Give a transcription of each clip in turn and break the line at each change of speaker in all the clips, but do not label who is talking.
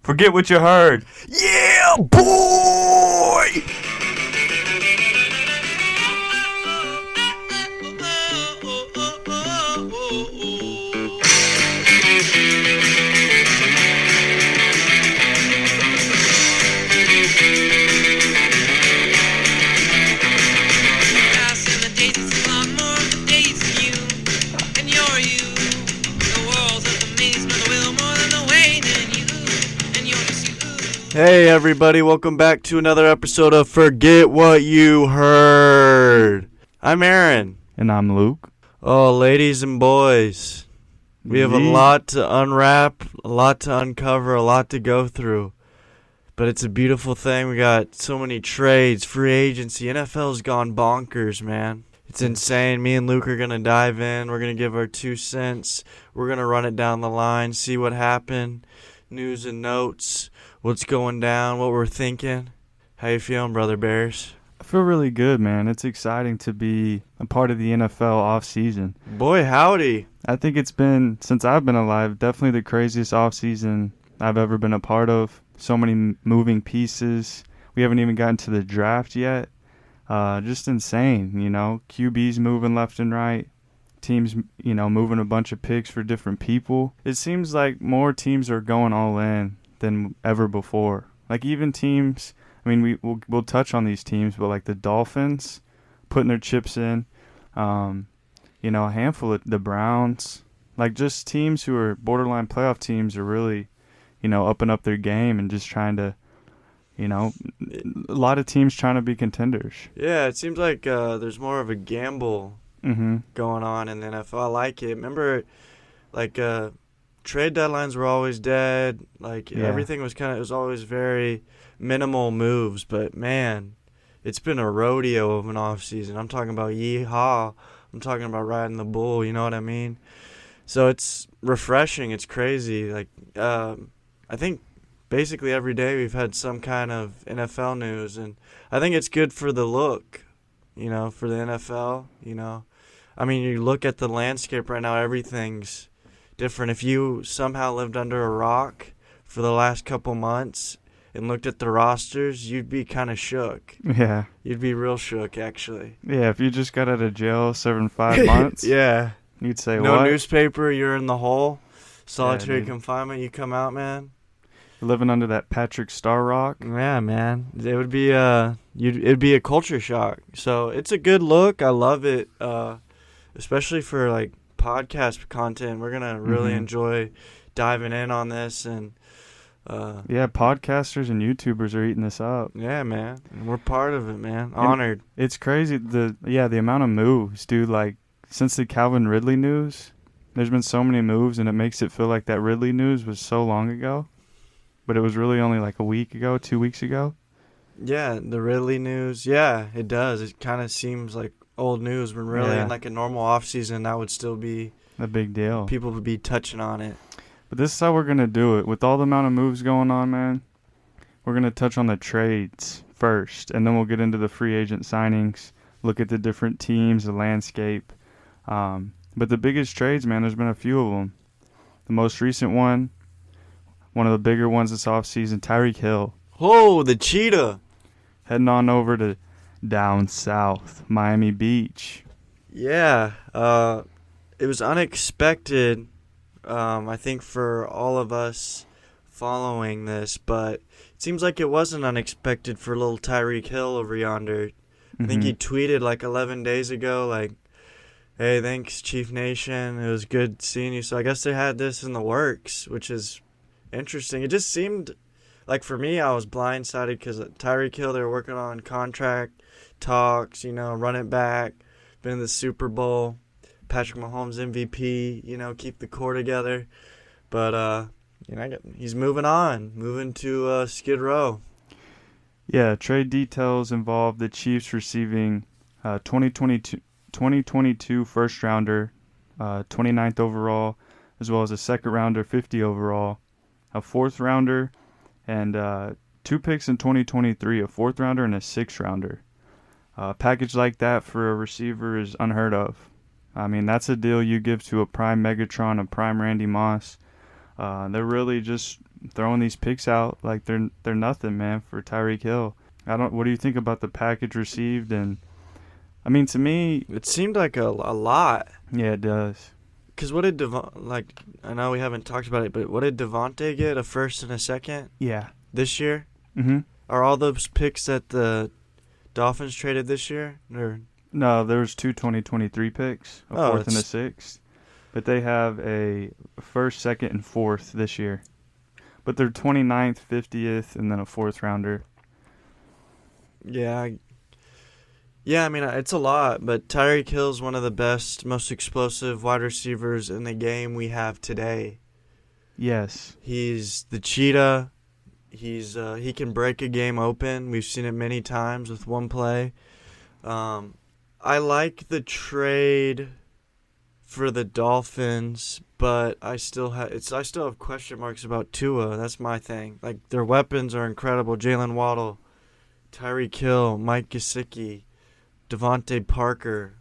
Forget what you heard. Yeah, boy! Hey everybody, welcome back to another episode of Forget What You Heard. I'm Aaron.
And I'm Luke.
Oh, ladies and boys, we have a lot to unwrap, a lot to uncover, a lot to go through. But it's a beautiful thing. We got so many trades, free agency. NFL's gone bonkers, man. It's insane. Me and Luke are going to dive in. We're going to give our 2 cents. We're going to run it down the line, see what happened, news and notes, what's going down, what we're thinking. How you feeling, Brother Bears?
I feel really good, man. It's exciting to be a part of the NFL offseason.
Boy, howdy.
I think it's been, since I've been alive, definitely the craziest offseason I've ever been a part of. So many moving pieces. We haven't even gotten to the draft yet. Just insane, you know. QBs moving left and right. Teams, moving a bunch of picks for different people. It seems like more teams are going all in than ever before. Like even teams, I mean, we'll touch on these teams, but like the Dolphins putting their chips in, a handful of the Browns, like just teams who are borderline playoff teams are really, upping up their game and just trying to, a lot of teams trying to be contenders.
Yeah, it seems like there's more of a gamble going on in the NFL. I like it. Remember, trade deadlines were always dead. Everything was it was always very minimal moves. But, man, it's been a rodeo of an offseason. I'm talking about yeehaw. I'm talking about riding the bull, you know what I mean? So it's refreshing. It's crazy. I think basically every day we've had some kind of NFL news. And I think it's good for the look, for the NFL, I mean, you look at the landscape right now, everything's different. If you somehow lived under a rock for the last couple months and looked at the rosters, you'd be kind of shook.
Yeah.
You'd be real shook, actually.
Yeah, if you just got out of jail serving 5 months.
Yeah.
You'd say,
no
what?
No newspaper, you're in the hole. Solitary confinement, you come out, man.
Living under that Patrick Star rock.
Yeah, man. It would be it'd be a culture shock. So it's a good look. I love it. Especially for podcast content. We're gonna really enjoy diving in on this, and
podcasters and YouTubers are eating this up.
Yeah, man, and we're part of it, man. Honored.
And it's crazy the amount of moves, dude. Like since the Calvin Ridley news, there's been so many moves, and it makes it feel like that Ridley news was so long ago, but it was really only like a week ago, 2 weeks ago. Yeah,
the Ridley news. Yeah, it does. It kind of seems like old news when really in a normal off season that would still be
a big deal.
People would be touching on it.
But this is how we're gonna do it. With all the amount of moves going on, man, we're gonna touch on the trades first, and then we'll get into the free agent signings, look at the different teams, the landscape. But the biggest trades, man, there's been a few of them. The most recent one of the bigger ones this offseason, Tyreek Hill.
Oh, the cheetah.
Heading on over to down south, Miami Beach.
Yeah, it was unexpected, I think, for all of us following this, but it seems like it wasn't unexpected for little Tyreek Hill over yonder. I think he tweeted 11 days ago, hey, thanks, Chief Nation. It was good seeing you. So I guess they had this in the works, which is interesting. It just seemed like, for me, I was blindsided because Tyreek Hill, they were working on contract talks, run it back, been in the Super Bowl, Patrick Mahomes MVP, keep the core together. But, he's moving on, moving to Skid Row.
Yeah, trade details involve the Chiefs receiving 2022 first-rounder, 29th overall, as well as a second-rounder, 50 overall, a fourth-rounder, and 2 picks in 2023, a fourth-rounder and a sixth-rounder. A package like that for a receiver is unheard of. I mean, that's a deal you give to a prime Megatron, a prime Randy Moss. They're really just throwing these picks out like they're nothing, man, for Tyreek Hill. What do you think about the package received? And I mean, to me,
It seemed like a lot.
yeah, it does.
Because what did I know we haven't talked about it, but what did Davante get? A first and a second
Yeah.
this year?
Mm-hmm.
Are all those picks that the Dolphins traded this year? Or
No, there was two 2023 picks, a
Oh,
fourth and a
it's
sixth. But they have a first, second, and fourth this year. But they're 29th, 50th, and then a fourth rounder.
yeah, yeah. I mean, it's a lot, but Tyreek Hill's one of the best, most explosive wide receivers in the game we have today.
Yes.
He's the cheetah. He can break a game open. We've seen it many times with one play. I like the trade for the Dolphins, but I still have question marks about Tua. That's my thing. Like, their weapons are incredible. Jalen Waddle, Tyreek Hill, Mike Gesicki, Davante Parker,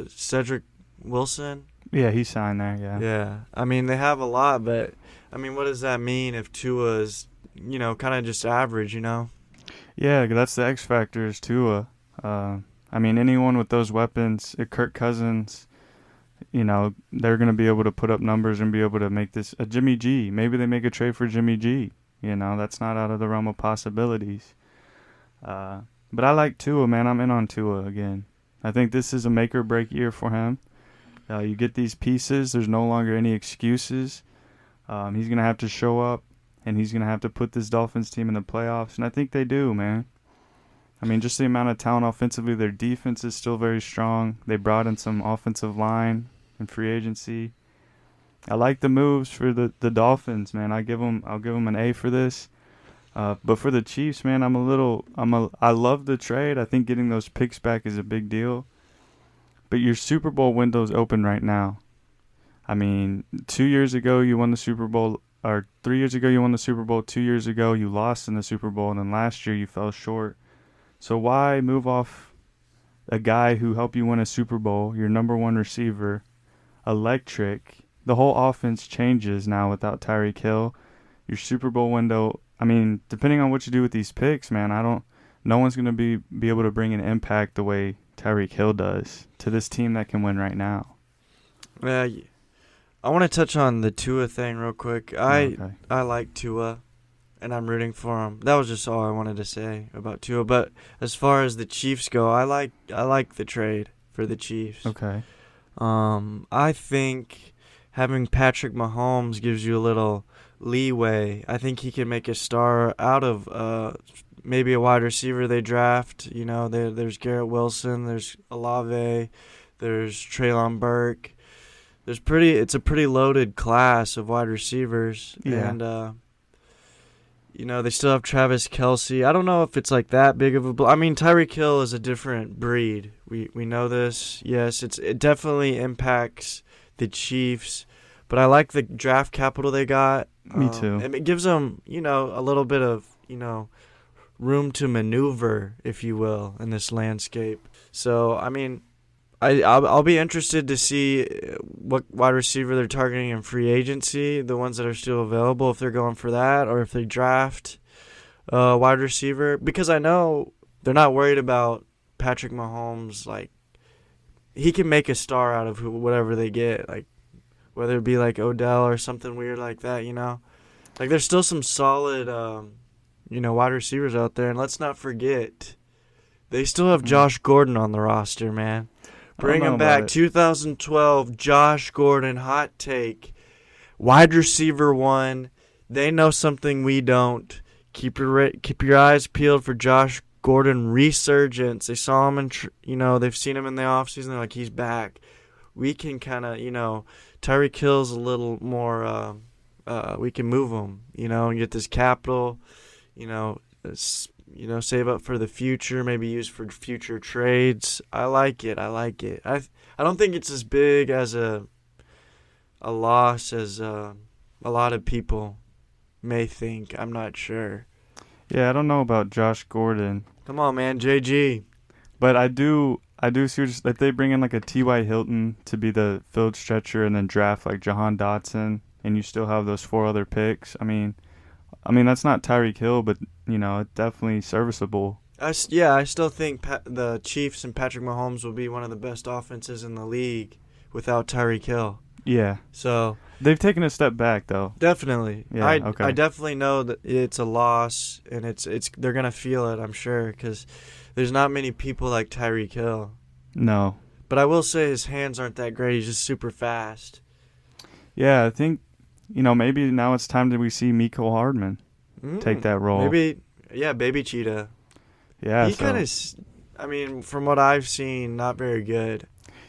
Cedric Wilson.
Yeah, he signed there, yeah.
Yeah. I mean, they have a lot, but I mean, what does that mean if Tua is, kind of just average,
Yeah, that's the X factor is Tua. I mean, anyone with those weapons, Kirk Cousins, they're going to be able to put up numbers and be able to make this a Jimmy G. Maybe they make a trade for Jimmy G. That's not out of the realm of possibilities. But I like Tua, man. I'm in on Tua again. I think this is a make or break year for him. You get these pieces. There's no longer any excuses. He's going to have to show up, and he's going to have to put this Dolphins team in the playoffs. And I think they do, man. I mean, just the amount of talent offensively. Their defense is still very strong. They brought in some offensive line in free agency. I like the moves for the Dolphins, man. I'll give them an A for this. But for the Chiefs, man, I love the trade. I think getting those picks back is a big deal. But your Super Bowl window's open right now. I mean, 2 years ago you won the Super Bowl, or 3 years ago you won the Super Bowl. 2 years ago you lost in the Super Bowl, and then last year you fell short. So why move off a guy who helped you win a Super Bowl, your number one receiver, electric? The whole offense changes now without Tyreek Hill. Your Super Bowl window, I mean, depending on what you do with these picks, man, no one's going to be able to bring an impact the way Tyreek Hill does to this team that can win right now.
Yeah, I want to touch on the Tua thing real quick. I like Tua, and I'm rooting for him. That was just all I wanted to say about Tua. But as far as the Chiefs go, I like the trade for the Chiefs.
Okay.
I think having Patrick Mahomes gives you a little leeway. I think he can make a star out of maybe a wide receiver they draft. There's Garrett Wilson, there's Olave, there's Treylon Burke. It's a pretty loaded class of wide receivers.
Yeah.
And they still have Travis Kelce. I don't know if it's like that big of a I mean, Tyreek Hill is a different breed. We know this. Yes, it definitely impacts the Chiefs, but I like the draft capital they got.
Me too.
And it gives them, a little bit of, room to maneuver, if you will, in this landscape. So, I mean, I'll be interested to see what wide receiver they're targeting in free agency, the ones that are still available, if they're going for that, or if they draft a wide receiver. Because I know they're not worried about Patrick Mahomes. Like, he can make a star out of whatever they get, like whether it be like Odell or something weird like that, Like, there's still some solid, wide receivers out there. And let's not forget, they still have Josh Gordon on the roster, man. Bring him back. 2012, Josh Gordon, hot take. Wide receiver 1. They know something we don't. Keep your eyes peeled for Josh Gordon resurgence. They saw him they've seen him in the offseason. They're like, he's back. We can kind of, Tyreek Hill's a little more, we can move him, and get this capital, save up for the future, maybe use for future trades. I like it. I don't think it's as big as a loss as a lot of people may think. I'm not sure.
Yeah, I don't know about Josh Gordon.
Come on, man, JG.
But I do see if they bring in like a T.Y. Hilton to be the field stretcher and then draft like Jahan Dotson, and you still have those 4 other picks. I mean, I mean, that's not Tyreek Hill, but it's definitely serviceable.
I still think the Chiefs and Patrick Mahomes will be one of the best offenses in the league without Tyreek Hill.
Yeah,
So
they've taken a step back though.
definitely,
Yeah,
I
okay.
definitely know that it's a loss, and it's they're gonna feel it. I'm sure because there's not many people like Tyreek Hill.
No.
But I will say his hands aren't that great. He's just super fast.
Yeah, I think maybe now it's time that we see Miko Hardman take that role.
Maybe, yeah, Baby Cheetah.
Yeah,
He kind of, I mean, from what I've seen, not very good.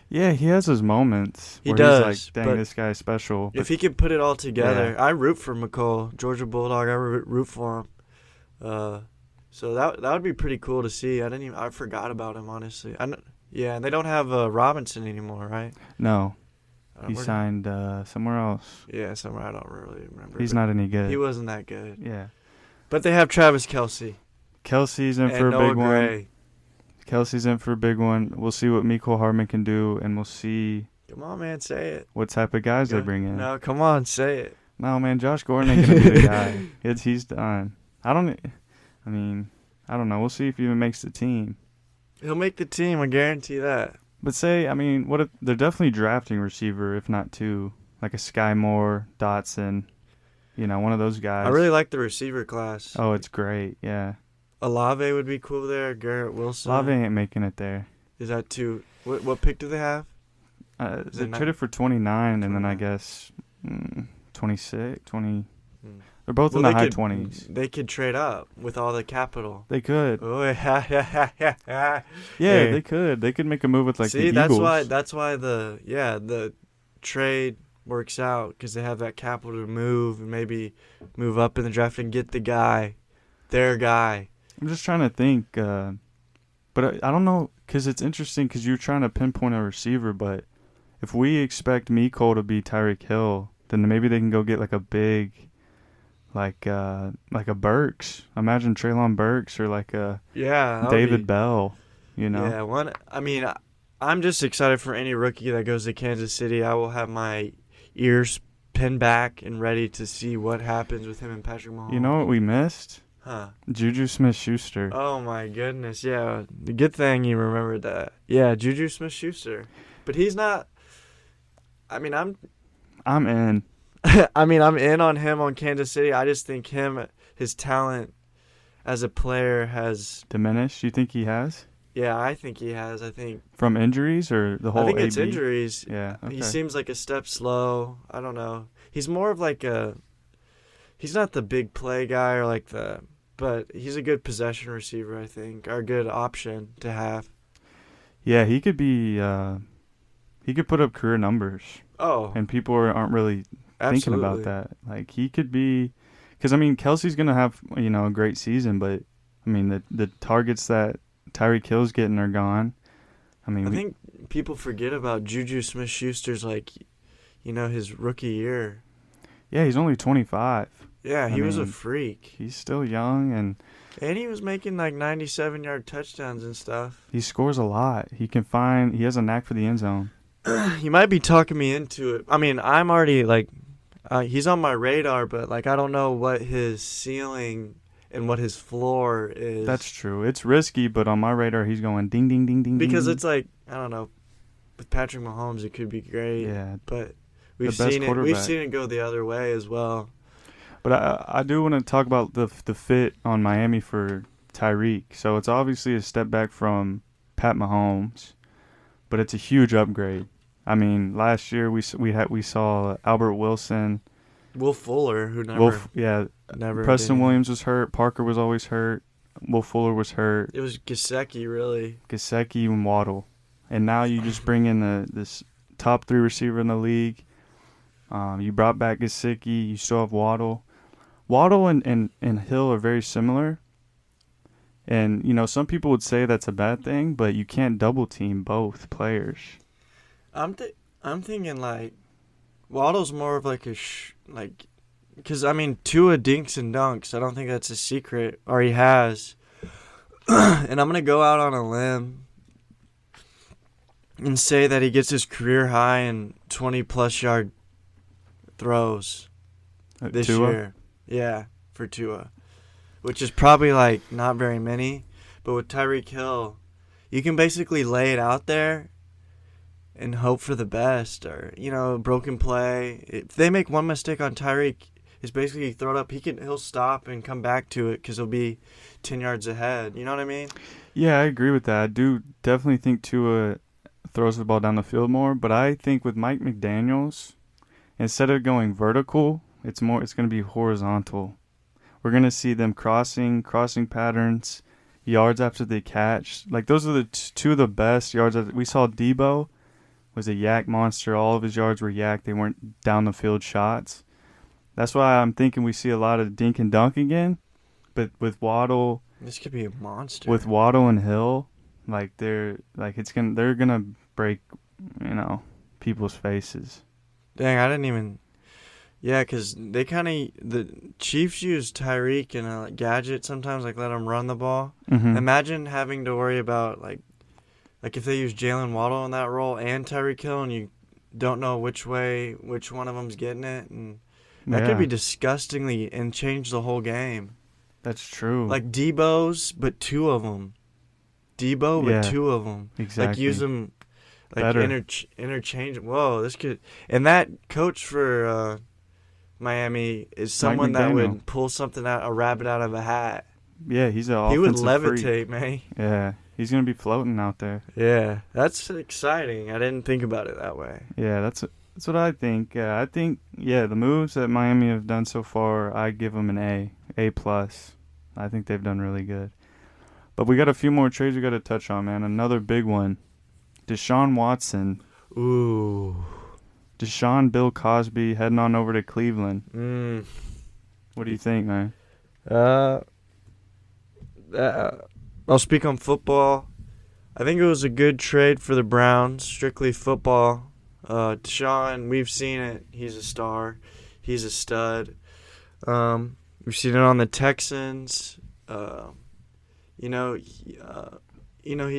Yeah, he has his moments
He
where
does,
he's like, dang, this guy's special.
If he could put it all together,
Yeah.
I root for McCole, Georgia Bulldog. I root for him. So that would be pretty cool to see. I forgot about him, honestly. Yeah, and they don't have Robinson anymore, right?
No. He signed somewhere else.
Yeah, somewhere I don't really remember.
He's not any good.
He wasn't that good.
Yeah.
But they have Travis Kelce.
Kelsey's in for a
Noah
big
Gray.
one. Kelsey's in for a big one. We'll see what Miko Hardman can do, and we'll see
Come on, man, say it.
what type of guys they bring in.
No, come on, say it.
No, man, Josh Gordon ain't going to be the guy. He's done. I don't know. We'll see if he even makes the team.
He'll make the team, I guarantee that.
But what if they're definitely drafting receiver, if not two, like a Sky Moore, Dotson, one of those guys.
I really like the receiver class.
Oh, it's great, yeah.
Olave would be cool there. Garrett Wilson.
Olave ain't making it there.
Is that too? What pick do they have?
They traded for 29, and then I guess 26, 20. They're both in the high 20s.
They could trade up with all the capital.
They could.
Oh, yeah.
They could. They could make a move with the Eagles.
That's why the trade works out, because they have that capital to move and maybe move up in the draft and get their guy.
I'm just trying to think, but I don't know, because it's interesting because you're trying to pinpoint a receiver, but if we expect Miko to be Tyreek Hill, then maybe they can go get a big, like a Burks. Imagine Treylon Burks or David Bell,
Yeah, I'm just excited for any rookie that goes to Kansas City. I will have my ears pinned back and ready to see what happens with him and Patrick Mahomes.
You know what we missed?
Huh.
Juju Smith-Schuster.
Oh, my goodness. Yeah. The good thing you remembered that. Yeah, Juju Smith-Schuster. But he's not. I'm
in.
I'm in on him on Kansas City. I just think his talent as a player has
diminished. You think he has?
Yeah, I think he has. I think
from injuries or the whole.
I think it's injuries.
Yeah, okay.
He seems like a step slow. I don't know. He's more of he's not the big play guy but he's a good possession receiver. I think, or a good option to have.
Yeah, he could be. He could put up career numbers.
Oh,
and people aren't really thinking about that. He could be, because Kelsey's gonna have a great season, but the targets that Tyreek Hill's getting are gone. I
think people forget about Juju Smith-Schuster's his rookie year.
Yeah, he's only 25.
Yeah, he was a freak.
He's still young and
he was making 97-yard touchdowns and stuff.
He scores a lot. He has a knack for the end zone.
He might be talking me into it. I'm already he's on my radar, but I don't know what his ceiling and what his floor is.
That's true. It's risky, but on my radar, he's going ding, ding, ding, ding.
Because
ding.
it's I don't know. With Patrick Mahomes, it could be great.
Yeah,
but we've seen it go the other way as well.
But I do want to talk about the fit on Miami for Tyreek. So it's obviously a step back from Pat Mahomes, but it's a huge upgrade. Last year we saw Albert Wilson,
Will Fuller, who never.
Preston Williams was hurt. Parker was always hurt. Will Fuller was hurt.
It was Gesicki, really.
Gesicki and Waddle, and now you just bring in this top 3 receiver in the league. You brought back Gesicki. You still have Waddle. Waddle and Hill are very similar. And, some people would say that's a bad thing, but you can't double team both players.
I'm thinking Waddle's more of because Tua dinks and dunks. I don't think that's a secret, or he has. And I'm gonna go out on a limb and say that he gets his career high in 20+ yard throws this
Tua?
year. Yeah, for Tua, which is probably like not very many. But with Tyreek Hill, you can basically lay it out there and hope for the best, or broken play. If they make one mistake on Tyreek, it's basically throw it up. He'll stop and come back to it because he'll be 10 yards ahead. You know what I mean?
Yeah, I agree with that. I do definitely think Tua throws the ball down the field more, but I think with Mike McDaniels, instead of going vertical, it's going to be horizontal. We're going to see them crossing patterns, yards after the catch. Like, those are the two of the best yards. We saw Debo was a yak monster. All of his yards were yak. They weren't down the field shots. That's why I'm thinking we see a lot of dink and dunk again. But with Waddle,
this could be a monster.
With Waddle and Hill, they're gonna break, people's faces.
Dang, I didn't even. Yeah, because the Chiefs use Tyreek and a gadget sometimes, let him run the ball.
Mm-hmm.
Imagine having to worry about like if they use Jalen Waddle in that role and Tyreek Hill, and you don't know which one of them's getting it, and that could be disgustingly and change the whole game.
That's true.
Like Debo's, but two of them. But two of them.
Exactly.
Use them interchange. Whoa, this could. And that coach for Miami is someone that would pull a rabbit out of a hat.
Yeah, he's an
He would
offensive
levitate,
freak.
Man.
Yeah, he's gonna be floating out there.
Yeah, that's exciting. I didn't think about it that way.
Yeah, that's what I think. I think the moves that Miami have done so far, I give them an A+. I think they've done really good. But we got a few more trades we got to touch on, man. Another big one, Deshaun Watson.
Ooh.
Deshaun Bill Cosby heading on over to Cleveland. What do you think, man?
I'll speak on football. I think it was a good trade for the Browns, strictly football. Deshaun, we've seen it. He's a star. He's a stud. We've seen it on the Texans. He's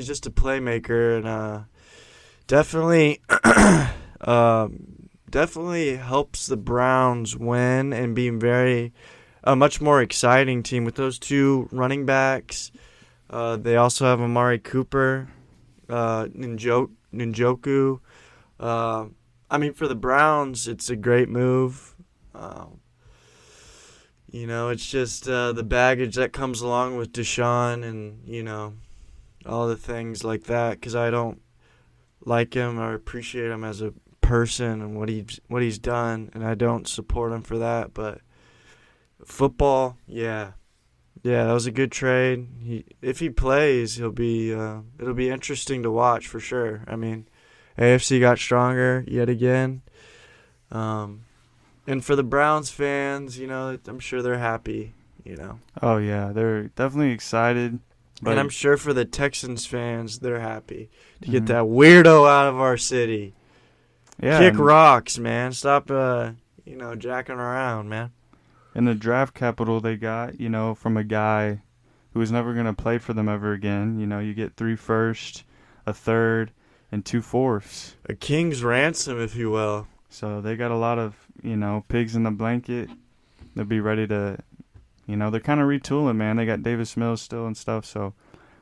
just a playmaker, and definitely helps the Browns win and be a much more exciting team with those two running backs. They also have Amari Cooper, Njoku. For the Browns, it's a great move. It's just the baggage that comes along with Deshaun and, all the things like that, because I don't like him or appreciate him as a person and what he's done, and I don't support him for that. But football, yeah, that was a good trade. If he plays, it'll be interesting to watch for sure. AFC got stronger yet again. And for the Browns fans, I'm sure they're happy,
Oh, yeah, they're definitely excited.
And I'm sure for the Texans fans, they're happy to get that weirdo out of our city. Yeah. Kick rocks, man. Stop, jacking around, man.
And the draft capital they got, from a guy who was never going to play for them ever again. You get 3 firsts, a third, and 2 fourths.
A king's ransom, if you will.
So they got a lot of, pigs in the blanket. They'll be ready to, they're kind of retooling, man. They got Davis Mills still and stuff. So,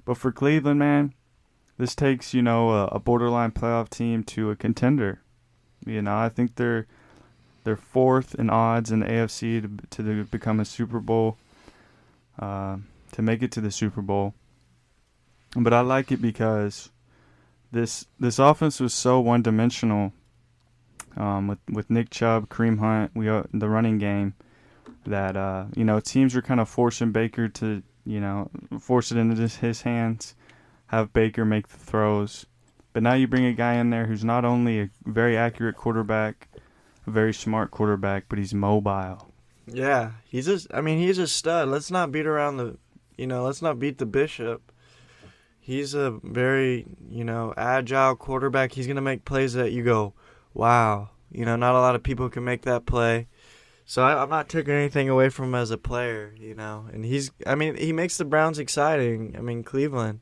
but for Cleveland, man, this takes, a borderline playoff team to a contender. I think they're 4th in odds in the AFC to become a Super Bowl, to make it to the Super Bowl. But I like it because this offense was so one-dimensional. With Nick Chubb, Kareem Hunt, the running game, that teams are kind of forcing Baker to force it into his hands, have Baker make the throws. But now you bring a guy in there who's not only a very accurate quarterback, a very smart quarterback, but he's mobile.
Yeah, he's a stud. Let's not beat the bishop. He's a very agile quarterback. He's gonna make plays that you go, wow, not a lot of people can make that play. So I'm not taking anything away from him as a player, And he makes the Browns exciting. Cleveland,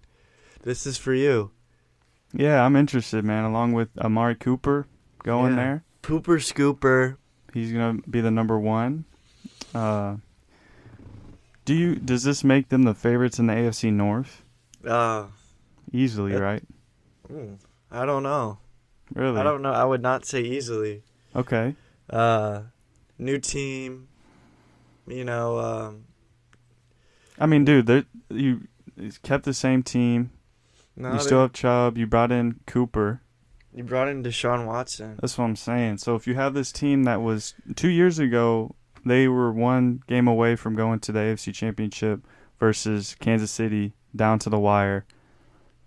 this is for you.
Yeah, I'm interested, man. Along with Amari Cooper going there.
Cooper Scooper.
He's going to be the number 1. Does this make them the favorites in the AFC North?
Uh,
Easily,
it,
right?
I don't know. I
Really?
don't know. I would not say easily.
Okay.
Uh, New team, you know.
I mean, dude, you kept the same team. You
No,
still have Chubb. You brought in Cooper.
you brought in Deshaun Watson.
That's what I'm saying. So if you have this team that was 2 years ago, they were one game away from going to the AFC Championship versus Kansas City down to the wire.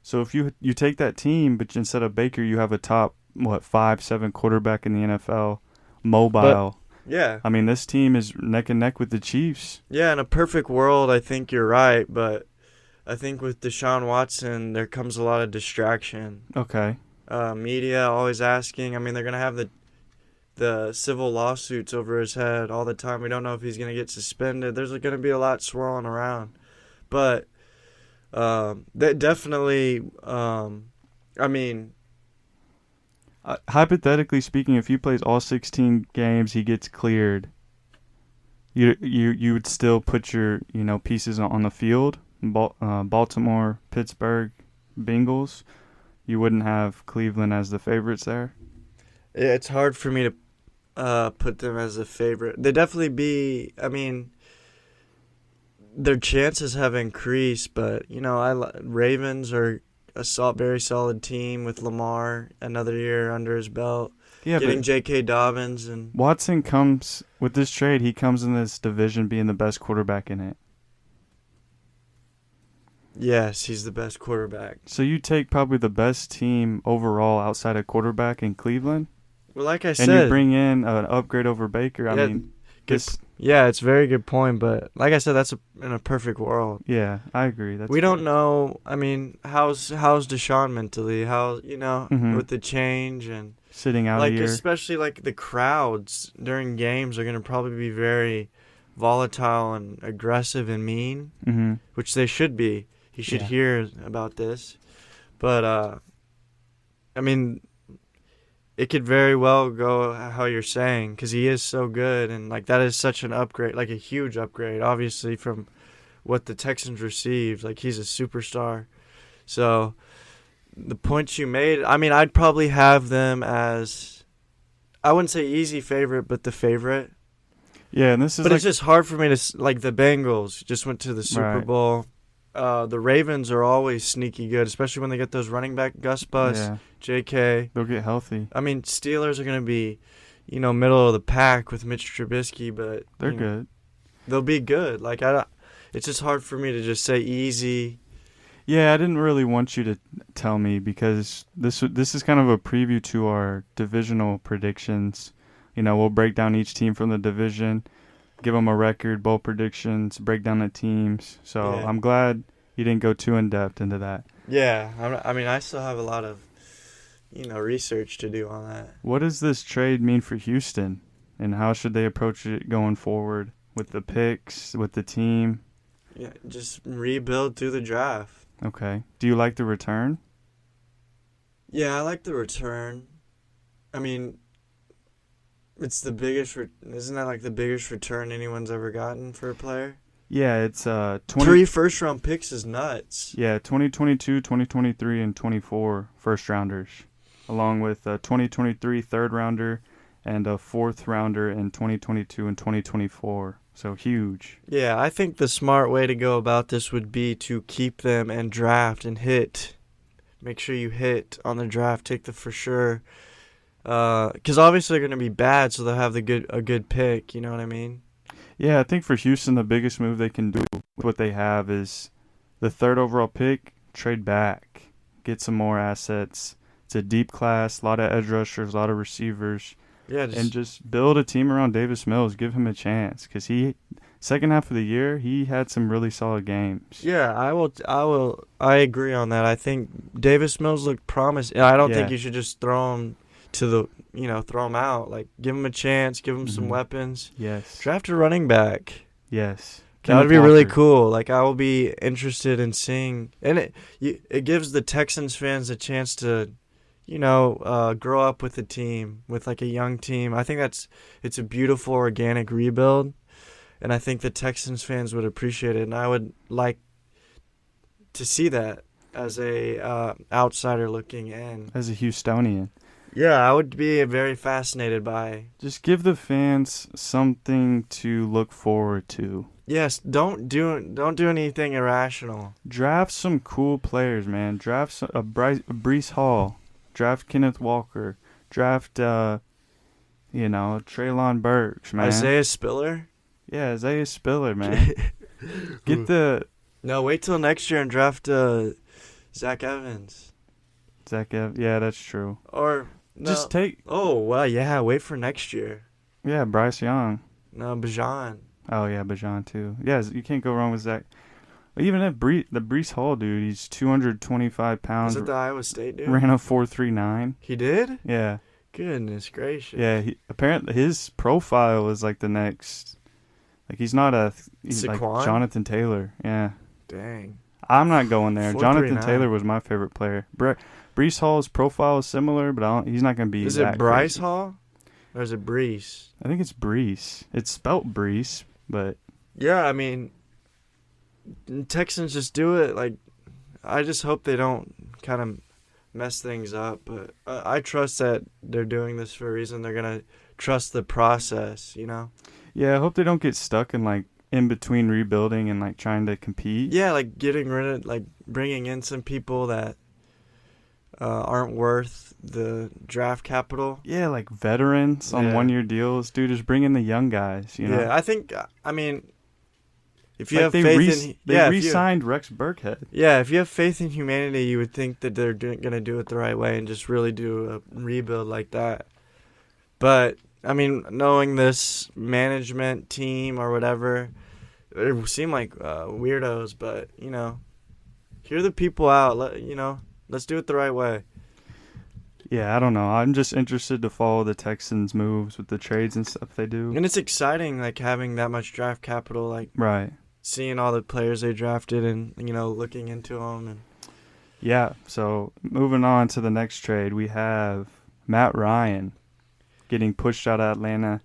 So if you take that team, but instead of Baker, you have a top 5-7 quarterback in the NFL,
But
mobile.
yeah,
I mean, this team is neck and neck with the Chiefs.
yeah. In a perfect world, I think you're right. But I think with Deshaun Watson, there comes a lot of distraction.
Okay.
Media always asking. I mean, they're gonna have the civil lawsuits over his head all the time. We don't know if he's gonna get suspended. There's gonna be a lot swirling around, but that definitely. I mean,
Hypothetically speaking, if he plays all 16 games, he gets cleared. You would still put your pieces on the field. Baltimore, Pittsburgh, Bengals. You wouldn't have Cleveland as the favorites there.
it's hard for me to put them as a favorite. They definitely be. I mean, their chances have increased, but Ravens are very solid team with Lamar another year under his belt.
Yeah,
Getting
but
J.K. Dobbins and
Watson comes with this trade. He comes in this division being the best quarterback in it.
yes, he's the best quarterback.
So you take probably the best team overall outside of quarterback in Cleveland,
Well, like I
and
said,
you bring in an upgrade over Baker. I
Yeah,
mean,
good. Yeah, it's a very good point, but like I said, that's in a perfect world.
yeah, I agree.
We don't know. I mean, how's Deshaun mentally? How
Mhm.
with the change and
Sitting out a
like
year.
especially like the crowds during games are gonna probably be very volatile and aggressive and mean,
Mm-hmm.
which they should be. He should
Yeah.
hear about this, but I mean, it could very well go how you're saying because he is so good and like that is such an upgrade, like a huge upgrade, obviously from what the Texans received. Like he's a superstar. So the points you made, I mean, I'd probably have them as I wouldn't say easy favorite, but the favorite.
Yeah, and this is
But
like
it's just hard for me to like the Bengals just went to the Super
Right.
Bowl. The Ravens are always sneaky good, especially when they get those running back Gus Bus,
yeah,
J.K.
they'll get healthy.
I mean, Steelers are going to be, middle of the pack with Mitch Trubisky, but
They're good.
they'll be good. Like it's just hard for me to just say easy.
Yeah, I didn't really want you to tell me because this is kind of a preview to our divisional predictions. We'll break down each team from the division, give them a record, bowl predictions, break down the teams. So
Yeah.
I'm glad you didn't go too in depth into that.
Yeah, I mean, I still have a lot of, research to do on that.
What does this trade mean for Houston, and how should they approach it going forward with the picks, with the team?
Yeah, just rebuild through the draft.
Okay. Do you like the return?
Yeah, I like the return. I mean, it's the biggest. Isn't that like the biggest return anyone's ever gotten for a player?
Yeah, it's
3 first-round picks is nuts.
Yeah, 2022, 2023, and 24 first rounders, along with a 2023 third rounder and a fourth rounder in 2022 and 2024. So huge.
Yeah, I think the smart way to go about this would be to keep them and draft and hit. Make sure you hit on the draft. Take the for sure. Because obviously they're going to be bad, so they'll have a good pick. You know what I mean?
Yeah, I think for Houston, the biggest move they can do with what they have is the third overall pick, trade back, get some more assets. It's a deep class, a lot of edge rushers, a lot of receivers.
Yeah,
And just build a team around Davis Mills. Give him a chance because second half of the year, he had some really solid games.
yeah. I agree on that. I think Davis Mills looked promising. I don't think
Yeah.
you should just throw him throw him out. Like give him a chance, give him some weapons.
Yes.
Draft a running back.
Yes.
That would
Kenneth
be really
Walker.
cool. Like I will be interested in seeing, and it gives the Texans fans a chance to, grow up with the team, with like a young team. I think it's a beautiful organic rebuild, and I think the Texans fans would appreciate it, and I would like to see that as a outsider looking in.
As a Houstonian.
Yeah, I would be very fascinated by.
Just give the fans something to look forward to.
Yes, don't do anything irrational.
Draft some cool players, man. Draft a Brees Hall. Draft Kenneth Walker. Draft, Treylon Burks, man.
Isaiah Spiller?
Yeah, Isaiah Spiller, man. Get the...
No, wait till next year and draft Zach Evans.
Yeah, that's true.
Or... No.
Just take...
Oh, well, yeah, wait for next year.
Yeah, Bryce Young.
No, Bajan.
Oh, yeah, Bajan, too. Yeah, you can't go wrong with Zach. Even if the Brees Hall dude, he's 225 pounds.
Is it the Iowa State dude?
Ran a 4.39.
He did?
Yeah.
Goodness gracious.
Yeah, apparently his profile is like the next... Like, he's like Jonathan Taylor. Yeah.
Dang.
I'm not going there. Jonathan
4.39.
Taylor was my favorite player. Brees Hall's profile is similar, but he's not going to be
Is
that
it Bryce
crazy.
Hall? Or is it Brees?
I think it's Brees. It's spelt Brees, but...
Yeah, I mean, Texans just do it. Like, I just hope they don't kind of mess things up. But I trust that they're doing this for a reason. They're going to trust the process, you know?
Yeah, I hope they don't get stuck in, like, in between rebuilding and, like, trying to compete.
Yeah, like getting rid of, like, bringing in some people that aren't worth the draft capital.
Yeah, like veterans on one-year deals. Dude, just bring in the young guys, you know?
Yeah, I mean, if you
like
have faith in...
They re-signed Rex Burkhead.
Yeah, if you have faith in humanity, you would think that they're going to do it the right way and just really do a rebuild like that. But, I mean, knowing this management team or whatever, it seem like weirdos, but, hear the people out. Let's do it the right way.
Yeah, I don't know. I'm just interested to follow the Texans' moves with the trades and stuff they do.
And it's exciting, like, having that much draft capital, like,
right.
Seeing all the players they drafted and, looking into them. And
yeah, so moving on to the next trade, we have Matt Ryan getting pushed out of Atlanta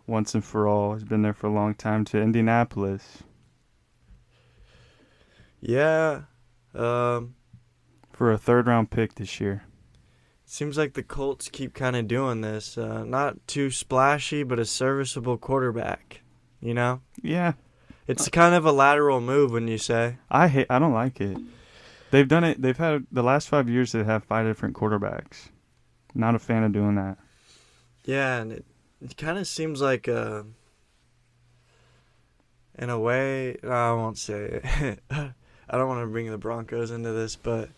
once and for all. He's been there for a long time to Indianapolis.
Yeah.
For a third-round pick this year.
Seems like the Colts keep kind of doing this. Not too splashy, but a serviceable quarterback,
Yeah.
It's kind of a lateral move, wouldn't you say?
I don't like it. They've done it. They've had the last 5 years. They've had 5 different quarterbacks. Not a fan of doing that.
Yeah, and it kind of seems like in a way, no, I won't say it. I don't want to bring the Broncos into this, but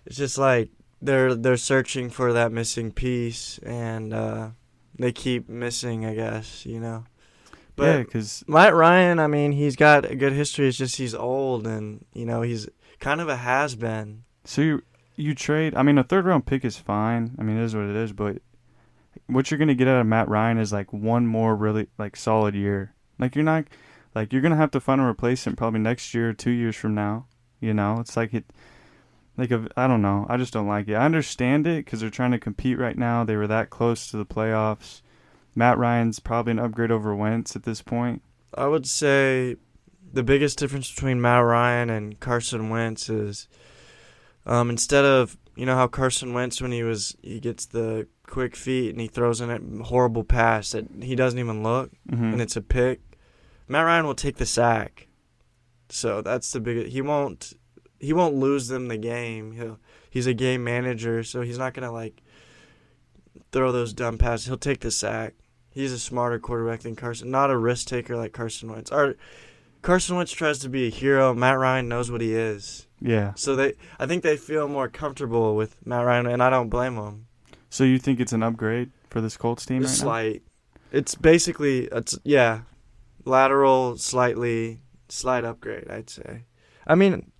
it's just like they're searching for that missing piece, and they keep missing, I guess, But
yeah, because
Matt Ryan, I mean, he's got a good history. It's just he's old, and he's kind of a has-been.
So you trade. I mean, a third-round pick is fine. I mean, it is what it is. But what you're gonna get out of Matt Ryan is like one more really like solid year. Like you're not, like you're gonna have to find a replacement probably next year or 2 years from now. It's like it. I don't know. I just don't like it. I understand it because they're trying to compete right now. They were that close to the playoffs. Matt Ryan's probably an upgrade over Wentz at this point.
I would say the biggest difference between Matt Ryan and Carson Wentz is instead of, how Carson Wentz when he gets the quick feet and he throws in a horrible pass that he doesn't even look and it's a pick, Matt Ryan will take the sack. So that's the biggest. He won't lose them the game. He's a game manager, so he's not going to throw those dumb passes. He'll take the sack. He's a smarter quarterback than Carson, not a risk taker like Carson Wentz. Carson Wentz tries to be a hero. Matt Ryan knows what he is.
Yeah.
So I think they feel more comfortable with Matt Ryan, and I don't blame them.
So you think it's an upgrade for this Colts team
Slight. It's basically lateral, slight upgrade, I'd say. I mean,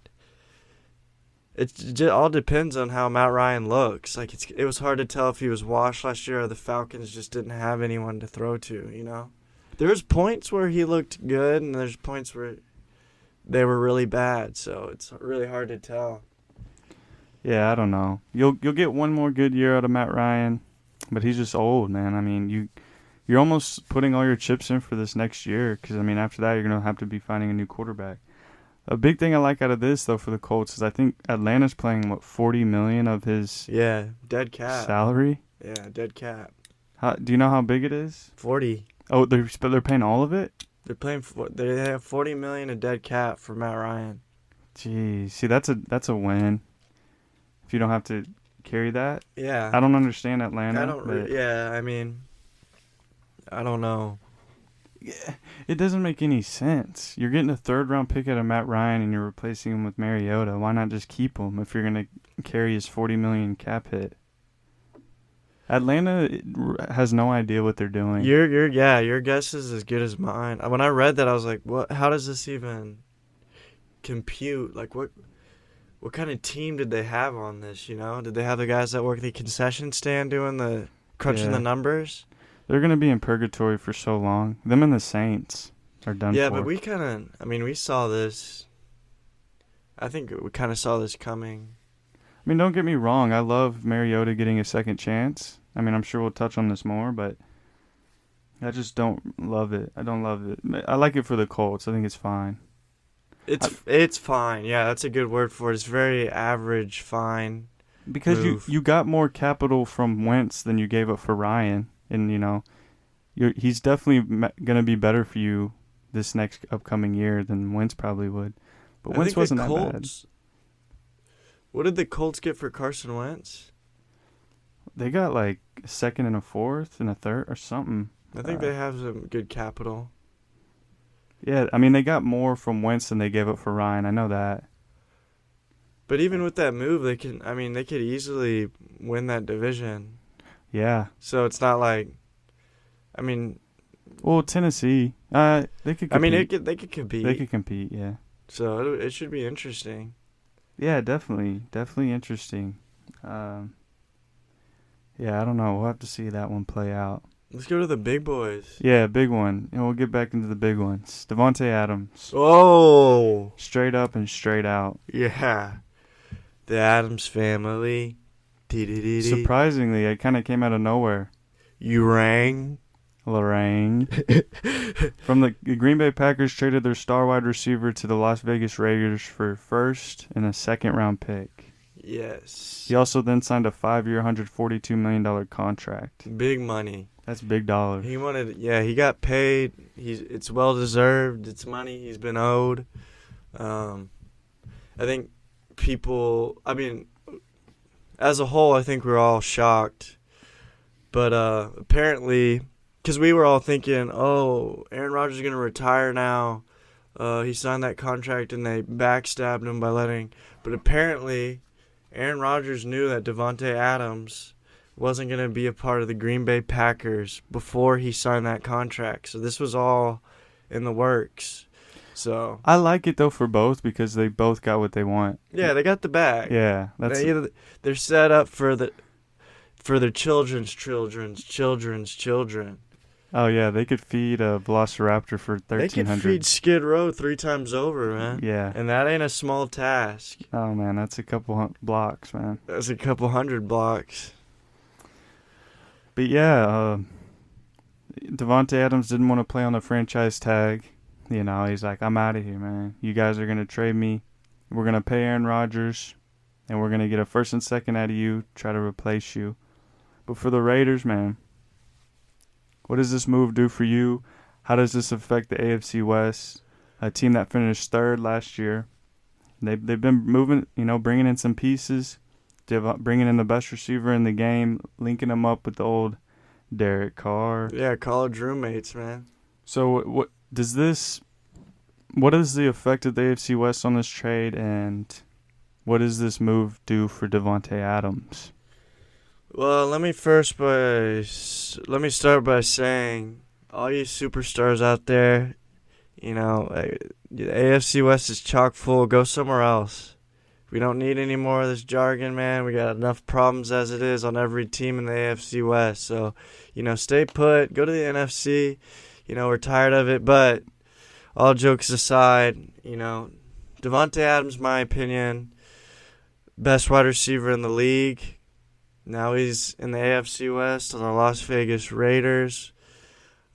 it all depends on how Matt Ryan looks. Like it was hard to tell if he was washed last year or the Falcons just didn't have anyone to throw to, There's points where he looked good and there's points where they were really bad, so it's really hard to tell.
Yeah, I don't know. You'll get one more good year out of Matt Ryan, but he's just old, man. I mean, you're almost putting all your chips in for this next year because, I mean, after that, you're going to have to be finding a new quarterback. A big thing I like out of this, though, for the Colts is I think Atlanta's playing, $40 million of his
dead cap.
salary?
Yeah, dead cap.
Do you know how big it is?
40.
Oh, they're paying all of it?
They have 40 million in dead cap for Matt Ryan.
Geez, see, that's a win. If you don't have to carry that.
Yeah.
I don't understand Atlanta.
I mean, I don't know.
Yeah, it doesn't make any sense. You're getting a third-round pick out of Matt Ryan, and you're replacing him with Mariota. Why not just keep him if you're going to carry his $40 million cap hit? Atlanta has no idea what they're doing.
Your guess is as good as mine. When I read that, I was like, "What? How does this even compute? Like, what kind of team did they have on this? You know, did they have the guys that work the concession stand doing the crunching the numbers?"
They're going to be in purgatory for so long. Them and the Saints are done for.
Yeah, but we saw this. I think we kind of saw this coming.
I mean, don't get me wrong. I love Mariota getting a second chance. I mean, I'm sure we'll touch on this more, but I just don't love it. I don't love it. I like it for the Colts. I think it's fine.
It's fine. Yeah, that's a good word for it. It's very average, fine.
Because
move.
you got more capital from Wentz than you gave up for Ryan. And, you know, he's definitely going to be better for you this next upcoming year than Wentz probably would. But Wentz wasn't that bad.
What did the Colts get for Carson Wentz?
They got like a second and a fourth and a third or something.
I think they have some good capital.
Yeah, I mean, they got more from Wentz than they gave up for Ryan. I know that.
But even with that move, they could easily win that division.
Yeah.
So it's not like, I mean.
Well, Tennessee, they could compete.
I mean, they could compete.
They could compete, yeah.
So it should be interesting.
Yeah, definitely interesting. Yeah, I don't know. We'll have to see that one play out.
Let's go to the big boys.
Yeah, big one. And we'll get back into the big ones. Davante Adams.
Oh.
Straight up and straight out.
Yeah. The Adams family.
Surprisingly, it kind of came out of nowhere.
You rang.
Lorraine. From the Green Bay Packers traded their star wide receiver to the Las Vegas Raiders for a first and a second-round pick.
Yes.
He also then signed a 5-year, $142 million contract.
Big money.
That's big dollars.
He got paid. It's well-deserved. It's money he's been owed. I think as a whole, I think we're all shocked. But apparently, because we were all thinking, Aaron Rodgers is going to retire now. He signed that contract and they backstabbed him by letting. But apparently, Aaron Rodgers knew that Davante Adams wasn't going to be a part of the Green Bay Packers before he signed that contract. So this was all in the works. So
I like it though for both because they both got what they want.
Yeah, they got the bag.
Yeah,
they're set up for their children's children.
Oh yeah, they could feed a Velociraptor for $1,300.
They could feed Skid Row 3 times over, man.
Yeah,
and that ain't a small task.
Oh man, that's a couple blocks, man.
That's a couple hundred blocks.
But yeah, Davante Adams didn't want to play on the franchise tag. You know, he's like, I'm out of here, man. You guys are going to trade me. We're going to pay Aaron Rodgers, and we're going to get a first and second out of you, try to replace you. But for the Raiders, man, what does this move do for you? How does this affect the AFC West, a team that finished third last year? They've been moving, bringing in some pieces, bringing in the best receiver in the game, linking them up with the old Derek Carr.
Yeah, college roommates, man.
So what is the effect of the AFC West on this trade, and what does this move do for Davante Adams?
Well, let me start by saying, all you superstars out there, the AFC West is chock full. Go somewhere else. We don't need any more of this jargon, man. We got enough problems as it is on every team in the AFC West. So, stay put. Go to the NFC. We're tired of it. But all jokes aside, Davante Adams, my opinion, best wide receiver in the league. Now he's in the AFC West on the Las Vegas Raiders.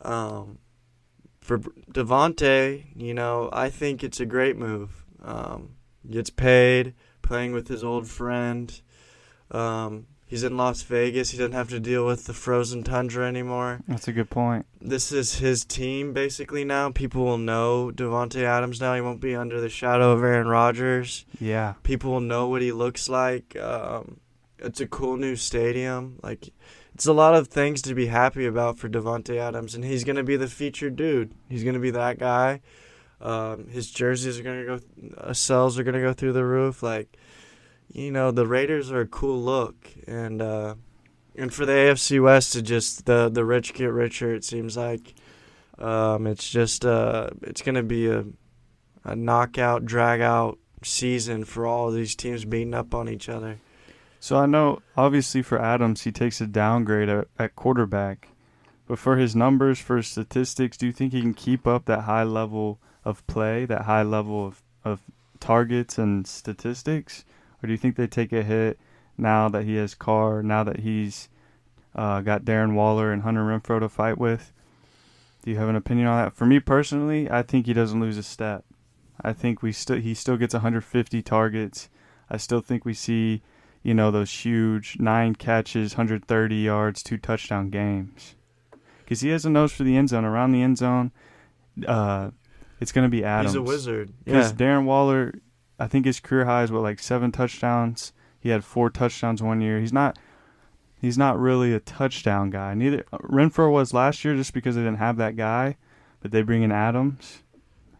For Davante, I think it's a great move. Gets paid, playing with his old friend. He's in Las Vegas. He doesn't have to deal with the frozen tundra anymore.
That's a good point.
This is his team basically now. People will know Davante Adams now. He won't be under the shadow of Aaron Rodgers.
Yeah.
People will know what he looks like. It's a cool new stadium. Like, it's a lot of things to be happy about for Davante Adams, and he's gonna be the featured dude. He's gonna be that guy. His jerseys are gonna go, sales are gonna go through the roof. Like, the Raiders are a cool look, and for the AFC West to just the rich get richer. It seems like it's gonna be a knockout, drag out season for all of these teams beating up on each other.
So I know, obviously, for Adams, he takes a downgrade at quarterback. But for his numbers, for his statistics, do you think he can keep up that high level of play, that high level of targets and statistics? Or do you think they take a hit now that he has Carr, now that he's got Darren Waller and Hunter Renfrow to fight with? Do you have an opinion on that? For me personally, I think he doesn't lose a step. I think he still gets 150 targets. I still think we see those huge 9 catches, 130 yards, 2 touchdown games. Because he has a nose for the end zone. Around the end zone, it's going to be Adams.
He's a wizard.
Because
Yeah.
Darren Waller, I think his career high is, 7 touchdowns. He had 4 touchdowns one year. He's not really a touchdown guy. Neither Renfrow was last year just because they didn't have that guy. But they bring in Adams.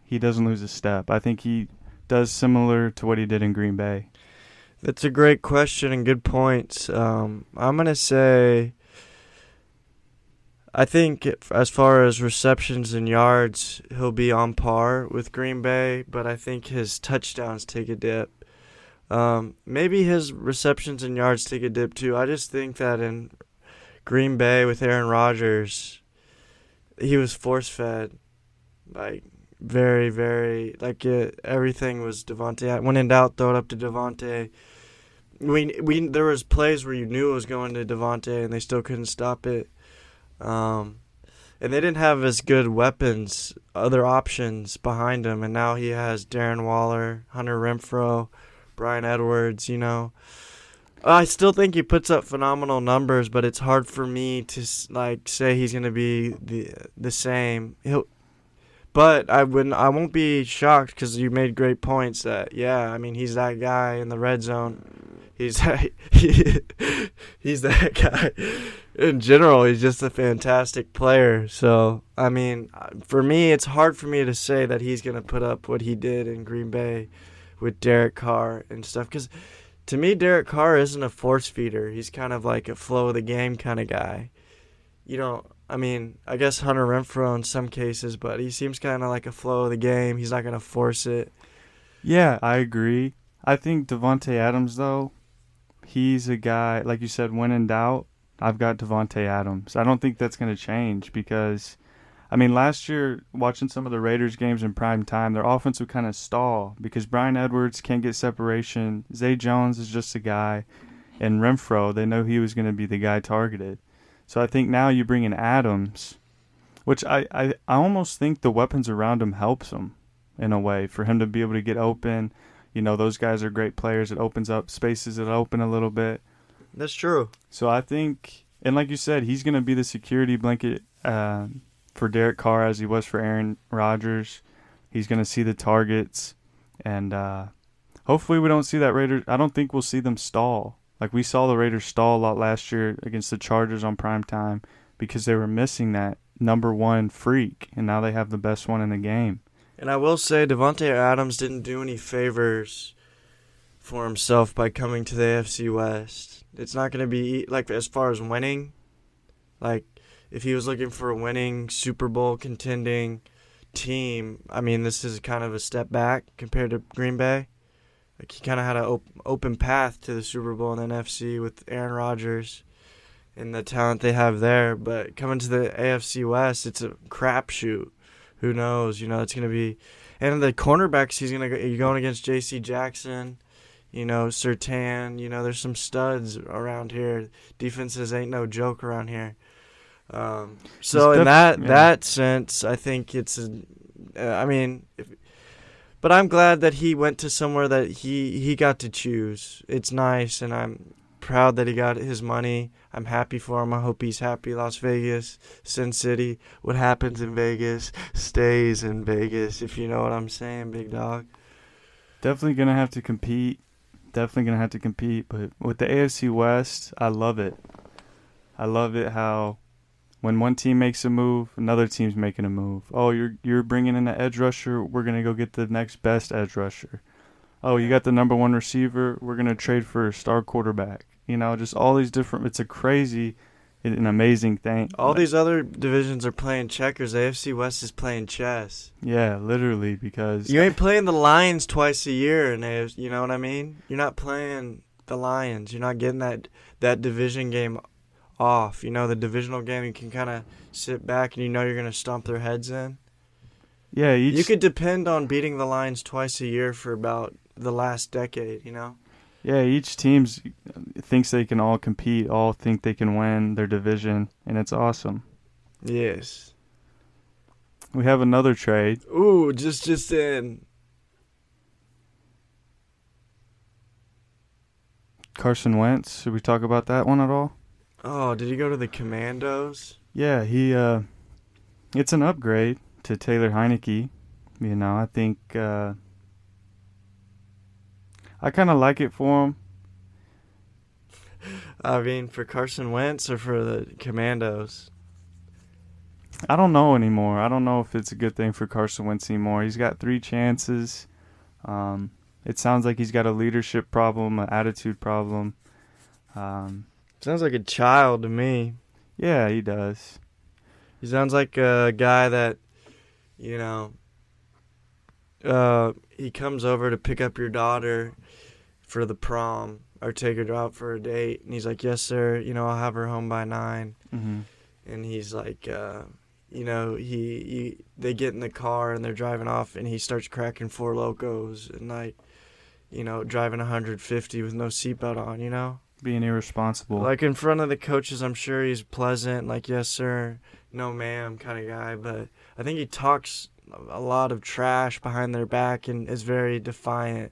He doesn't lose a step. I think he does similar to what he did in Green Bay.
That's a great question and good points. I'm going to say, I think as far as receptions and yards, he'll be on par with Green Bay, but I think his touchdowns take a dip. Maybe his receptions and yards take a dip too. I just think that in Green Bay with Aaron Rodgers, he was force-fed. Like, very, very, everything was Davante. When in doubt, throw it up to Davante. There was plays where you knew it was going to Davante, and they still couldn't stop it. And they didn't have as good weapons, other options behind him, and now he has Darren Waller, Hunter Renfrow, Bryan Edwards. I still think he puts up phenomenal numbers, but it's hard for me to say he's going to be the same. But I won't be shocked because you made great points that he's that guy in the red zone. He's that guy. In general, he's just a fantastic player. So, for me, it's hard for me to say that he's going to put up what he did in Green Bay with Derek Carr and stuff. Because to me, Derek Carr isn't a force feeder. He's kind of like a flow of the game kind of guy. I guess Hunter Renfrow in some cases, but he seems kind of like a flow of the game. He's not going to force it.
Yeah, I agree. I think Davante Adams, though, he's a guy, like you said, when in doubt, I've got Davante Adams. I don't think that's going to change because, last year, watching some of the Raiders games in prime time, their offense would kind of stall because Bryan Edwards can't get separation. Zay Jones is just a guy. And Renfrow, they know he was going to be the guy targeted. So I think now you bring in Adams, which I almost think the weapons around him helps him in a way for him to be able to get open. Those guys are great players. It opens up spaces that open a little bit.
That's true.
So I think, and like you said, he's going to be the security blanket for Derek Carr as he was for Aaron Rodgers. He's going to see the targets, and hopefully we don't see that Raiders. I don't think we'll see them stall. Like we saw the Raiders stall a lot last year against the Chargers on primetime because they were missing that number one freak, and now they have the best one in the game.
And I will say Davante Adams didn't do any favors for himself by coming to the AFC West. It's not going to be, as far as winning, if he was looking for a winning Super Bowl contending team, this is kind of a step back compared to Green Bay. He kind of had an open path to the Super Bowl in the NFC with Aaron Rodgers and the talent they have there. But coming to the AFC West, it's a crapshoot. Who knows? It's going to be... And the cornerbacks, you're going against J.C. Jackson, Surtain. There's some studs around here. Defenses ain't no joke around here. So in that sense, I think I mean, but I'm glad that he went to somewhere that he got to choose. It's nice, and I'm proud that he got his money. I'm happy for him. I hope he's happy. Las Vegas, Sin City. What happens in Vegas stays in Vegas, if you know what I'm saying, big dog.
Definitely going to have to compete. But with the AFC West, I love it. I love it how when one team makes a move, another team's making a move. Oh, you're bringing in an edge rusher. We're going to go get the next best edge rusher. Oh, you got the number one receiver. We're going to trade for a star quarterback. Just all these different – it's a crazy an amazing thing.
All these other divisions are playing checkers. AFC West is playing chess.
Yeah, literally, because
you ain't playing the Lions twice a year, and you know what I mean? You're not playing the Lions. You're not getting that division game off. The divisional game, you can kind of sit back and you're going to stomp their heads in.
Yeah,
you could depend on beating the Lions twice a year for about the last decade,
Yeah, each team thinks they can all compete, all think they can win their division, and it's awesome.
Yes.
We have another trade.
Ooh, just in.
Carson Wentz, should we talk about that one at all?
Oh, did he go to the Commandos?
Yeah, it's an upgrade to Taylor Heineke. I think I kind of like it for him.
I mean, for Carson Wentz or for the Commandos?
I don't know anymore. I don't know if it's a good thing for Carson Wentz anymore. He's got 3 chances. It sounds like he's got a leadership problem, an attitude problem.
Sounds like a child to me.
Yeah, he does.
He sounds like a guy that, he comes over to pick up your daughter for the prom or take her out for a date. And he's like, yes, sir. I'll have her home by 9.
Mm-hmm.
And he's like, they get in the car and they're driving off and he starts cracking Four Locos and driving 150 with no seatbelt on,
Being irresponsible.
Like in front of the coaches, I'm sure he's pleasant, like, yes, sir, no, ma'am kind of guy. But I think he talks a lot of trash behind their back and is very defiant.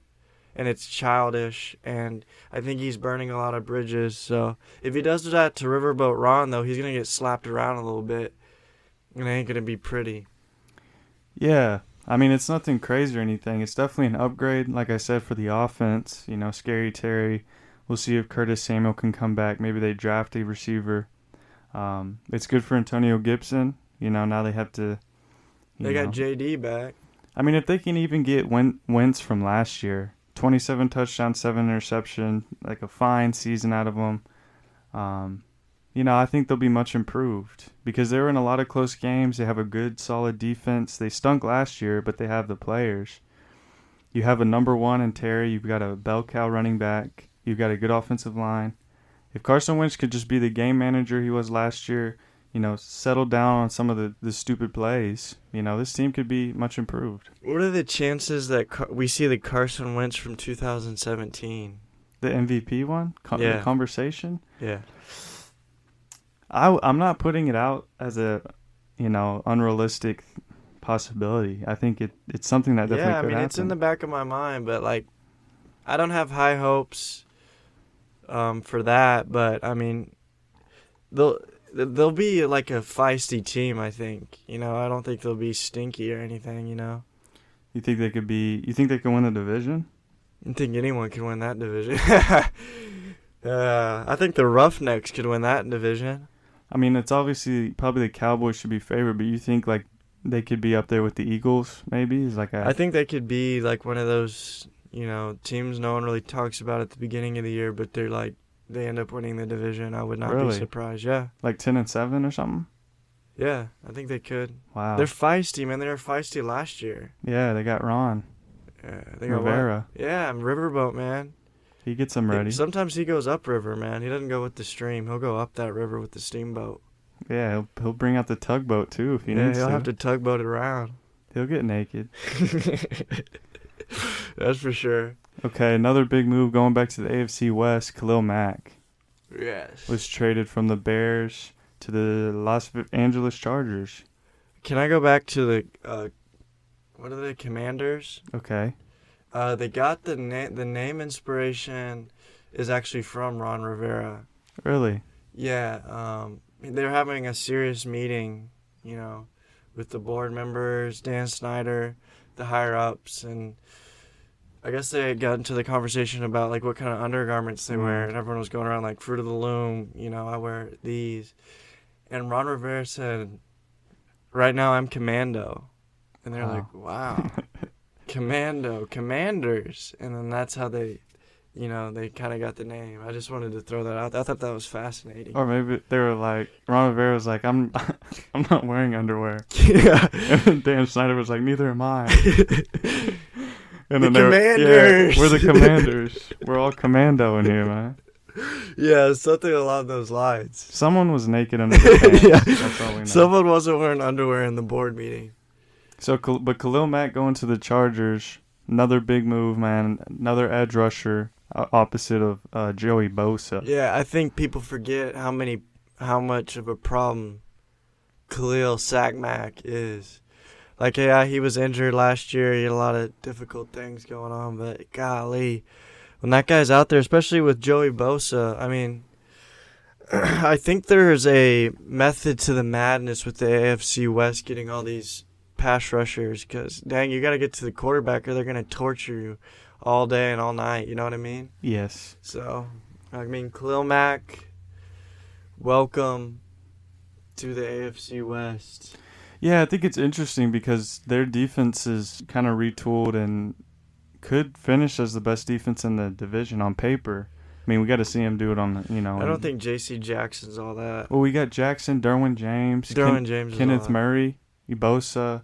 And it's childish, and I think he's burning a lot of bridges. So if he does that to Riverboat Ron, though, he's going to get slapped around a little bit, and it ain't going to be pretty.
Yeah, I mean, it's nothing crazy or anything. It's definitely an upgrade, like I said, for the offense. Scary Terry. We'll see if Curtis Samuel can come back. Maybe they draft a receiver. It's good for Antonio Gibson. Now they have to.
They got JD back. I
mean, if they can even get Wentz from last year, 27 touchdowns, 7 interception, like a fine season out of them. I think they'll be much improved because they were in a lot of close games. They have a good, solid defense. They stunk last year, but they have the players. You have a number 1 in Terry. You've got a bell cow running back. You've got a good offensive line. If Carson Wentz could just be the game manager he was last year, settle down on some of the stupid plays, this team could be much improved.
What are the chances that we see the Carson Wentz from 2017?
The MVP one?
Yeah.
The conversation?
Yeah.
I'm not putting it out as a, unrealistic possibility. I think it's something that definitely could happen.
It's in the back of my mind, but, I don't have high hopes for that, but, they'll be like a feisty team, I think. I don't think they'll be stinky or anything,
You think they could be... You think they can win the division?
I think anyone can win that division. I think the Roughnecks could win that division.
I mean, it's obviously... Probably the Cowboys should be favored, but you think, they could be up there with the Eagles, maybe? I think
they could be, one of those, teams no one really talks about at the beginning of the year, but they're, they end up winning the division. I would not be surprised. Yeah.
10-7 or something?
Yeah, I think they could.
Wow.
They're feisty, man. They were feisty last year.
Yeah, they got Ron.
Yeah,
Rivera.
Yeah, Riverboat, man.
He gets them ready.
Sometimes he goes upriver, man. He doesn't go with the stream. He'll go up that river with the steamboat.
Yeah, he'll bring out the tugboat, too, if he needs to.
Yeah, he'll have to tugboat it around.
He'll get naked.
That's for sure.
Okay, another big move going back to the AFC West. Khalil Mack.
Yes.
Was traded from the Bears to the Los Angeles Chargers.
Can I go back to the what are they, Commanders?
Okay.
They got the name inspiration is actually from Ron Rivera.
Really?
Yeah, they're having a serious meeting, with the board members, Dan Snyder, the higher ups, and I guess they got into the conversation about like what kind of undergarments they wear, and everyone was going around like Fruit of the Loom, I wear these, and Ron Rivera said, "Right now I'm Commando," and they're like, "Wow, Commando, Commanders," and then that's how they kind of got the name. I just wanted to throw that out. I thought that was fascinating.
Or maybe they were like, Ron Rivera was like, I'm not wearing underwear.
Yeah.
And Dan Snyder was like, neither am I. And
the Commanders.
We're the Commanders. We're all Commando in here, man.
Yeah, something along those lines.
Someone was naked under the pants.
Yeah.
That's all we know.
Someone wasn't wearing underwear in the board meeting.
So, but Khalil Mack going to the Chargers, another big move, man. Another edge rusher. Opposite of Joey Bosa.
Yeah, I think people forget how much of a problem Khalil Mack is. Like, yeah, he was injured last year. He had a lot of difficult things going on, but golly, when that guy's out there, especially with Joey Bosa, I mean, I think there's a method to the madness with the AFC West getting all these pass rushers because, dang, you got to get to the quarterback or they're going to torture you all day and all night, you know what I mean?
Yes.
So, I mean, Khalil Mack, welcome to the AFC West.
Yeah, I think it's interesting because their defense is kind of retooled and could finish as the best defense in the division on paper. I mean, we got to see him do it on the,
I don't think J.C. Jackson's all that.
Well, we got Jackson, Derwin James, Kenneth Murray, Bosa,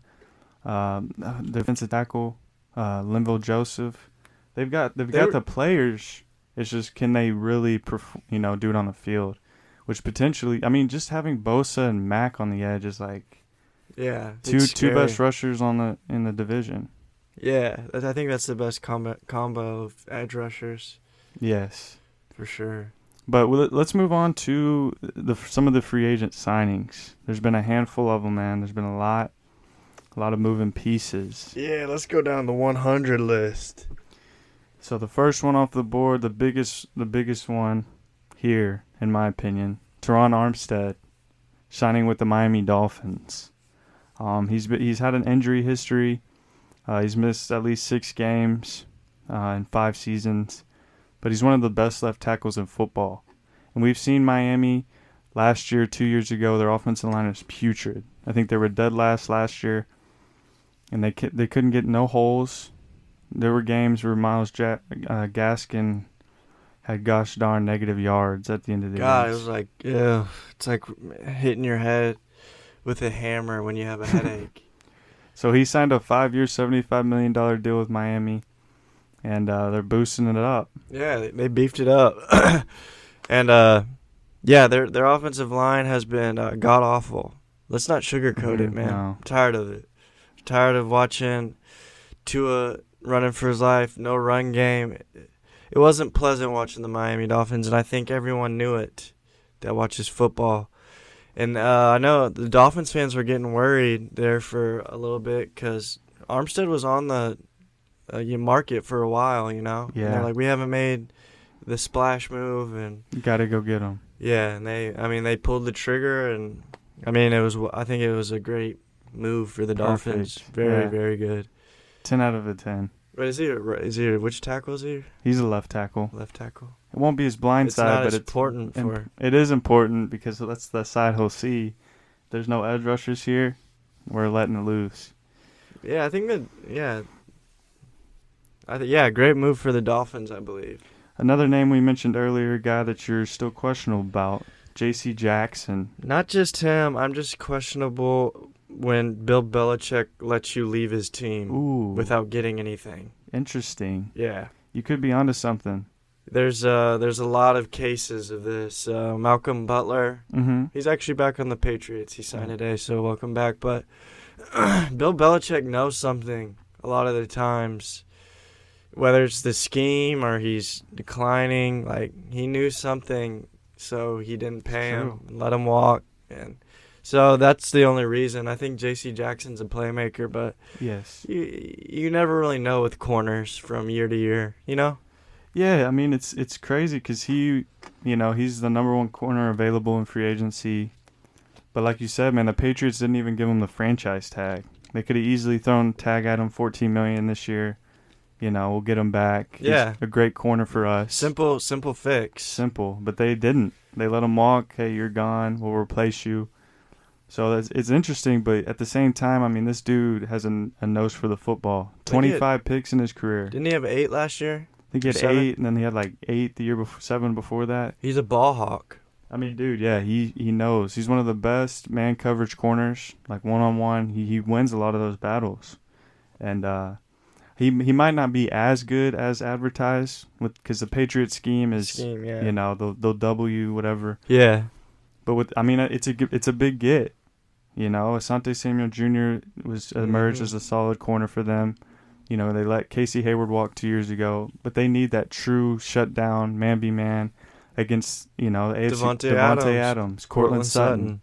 the defensive tackle, Linville Joseph. They've got the players. It's just, can they really, do it on the field? Which potentially, I mean, just having Bosa and Mack on the edge is like, two best rushers in the division.
Yeah, I think that's the best combo of edge rushers.
Yes,
for sure.
But let's move on to some of the free agent signings. There's been a handful of them, man. There's been a lot of moving pieces.
Yeah, let's go down the 100 list.
So the first one off the board, the biggest one here, in my opinion, Teron Armstead signing with the Miami Dolphins. He's had an injury history. He's missed at least 6 games in 5 seasons, but he's one of the best left tackles in football. And we've seen Miami last year, 2 years ago. Their offensive line is putrid. I think they were dead last year, and they couldn't get no holes. There were games where Myles Gaskin had gosh darn negative yards at the end of the
God,
games.
it was like, yeah, it's like hitting your head with a hammer when you have a headache.
So he signed a 5-year, $75 million deal with Miami, and they're boosting it up.
Yeah, they beefed it up. And, their offensive line has been god-awful. Let's not sugarcoat it, man.
No.
I'm tired of it. I'm tired of watching Tua running for his life, no run game. It wasn't pleasant watching the Miami Dolphins, and I think everyone knew it that watches football. And I know the Dolphins fans were getting worried there for a little bit because Armstead was on the market for a while,
Yeah.
And they're like, we haven't made the splash move, and
You got to go get him.
yeah, and they pulled the trigger, and I think it was a great move for the Dolphins. Very, very good.
10 out of 10.
But is he which tackle is he?
He's a left tackle.
Left tackle.
It won't be his blind
It's
side,
not
but
as important for.
it is important because that's the side he'll see. There's no edge rushers here. We're letting it loose.
Yeah, I think that. Yeah. Great move for the Dolphins, I believe.
Another name we mentioned earlier, a guy that you're still questionable about, J.C. Jackson.
Not just him. I'm just questionable when Bill Belichick lets you leave his team without getting anything.
Interesting.
Yeah.
You could be onto something.
There's a lot of cases of this. Malcolm Butler, he's actually back on the Patriots. He signed today, so welcome back. But Bill Belichick knows something a lot of the times, whether it's the scheme or he's declining. Like, he knew something, so he didn't pay him, let him walk. And so that's the only reason. I think J.C. Jackson's a playmaker, but
Yes.
you never really know with corners from year to year, you know?
Yeah, I mean it's crazy because he's the number one corner available in free agency. But like you said, man, the Patriots didn't even give him the franchise tag. They could have easily thrown tag at him $14 million this year. We'll get him back. He's
Yeah.
a great corner for us.
Simple fix.
Simple, but they didn't. They let him walk. Hey, you're gone. We'll replace you. So it's interesting, but at the same time, I mean, this dude has a nose for the football. 25 picks in his career.
Didn't he have 8 last year?
I think he had
7?
8, and then he had like 8 the year before, 7 before that.
He's a ball hawk.
I mean, dude, yeah, he knows. He's one of the best man coverage corners, like one-on-one. He wins a lot of those battles. And he might not be as good as advertised because the Patriots scheme is,
yeah.
They'll double you, whatever.
Yeah.
But it's a big get. Asante Samuel Jr. was emerged as a solid corner for them. They let Casey Hayward walk 2 years ago, but they need that true shutdown, man be man against
Davante
Adams, Cortland Sutton.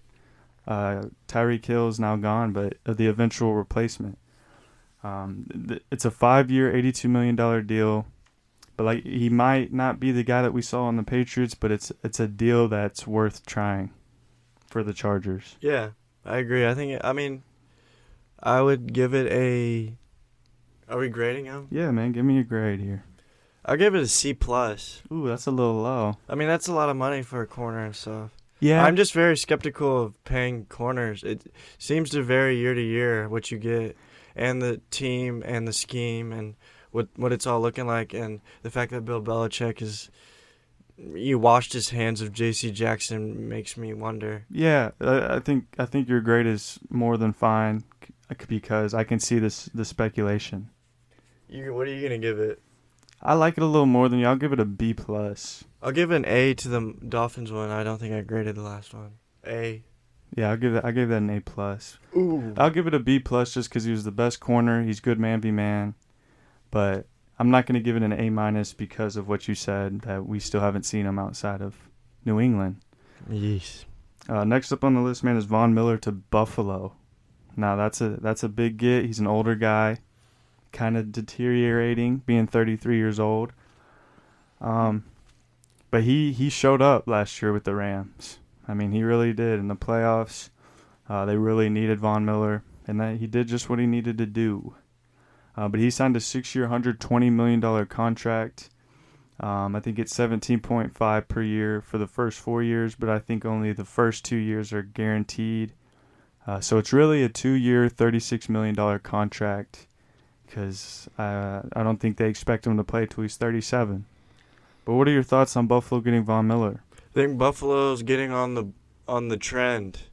Tyreek Hill is now gone, but the eventual replacement. It's a 5-year, $82 million deal. But he might not be the guy that we saw on the Patriots, but it's a deal that's worth trying for the Chargers.
Yeah, I agree. I would give it a. Are we grading him?
Yeah, man, give me a grade here.
I'll give it a C+.
Ooh, that's a little low.
I mean, that's a lot of money for a corner and stuff.
Yeah,
I'm just very skeptical of paying corners. It seems to vary year to year what you get, and the team and the scheme and what it's all looking like, and the fact that Bill Belichick you washed his hands of J.C. Jackson makes me wonder.
Yeah, I think your grade is more than fine because I can see the speculation.
What are you gonna give it?
I like it a little more than you. I'll give it a B+.
I'll give an A to the Dolphins one. I don't think I graded the last one. A.
Yeah, I gave that an A+.
Ooh.
I'll give it a B+ just because he was the best corner. He's good man be man, but I'm not going to give it an A- because of what you said, that we still haven't seen him outside of New England.
Yes.
Next up on the list, man, is Von Miller to Buffalo. Now that's a big get. He's an older guy, kind of deteriorating, being 33 years old. But he showed up last year with the Rams. I mean, he really did in the playoffs. They really needed Von Miller, and that he did just what he needed to do. But he signed a 6-year, $120 million contract. I think it's 17.5 per year for the first 4 years, but I think only the first 2 years are guaranteed. So it's really a 2-year, $36 million contract because I don't think they expect him to play till he's 37. But what are your thoughts on Buffalo getting Von Miller?
I think Buffalo's getting on the trend.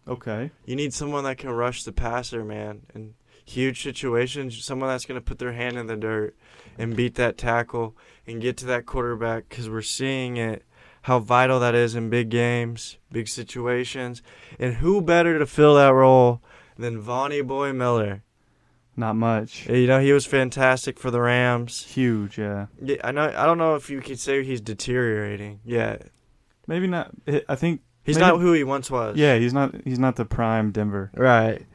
Okay.
You need someone that can rush the passer, man, in huge situations. Someone that's going to put their hand in the dirt and beat that tackle and get to that quarterback because we're seeing it, how vital that is in big games, big situations. And who better to fill that role than Vonnie Boy Miller?
Not much.
He was fantastic for the Rams.
Huge, yeah.
Yeah, I don't know if you could say he's deteriorating. Yeah.
Maybe not. I think
he's not who he once was.
Yeah, he's not the prime Denver.
Right.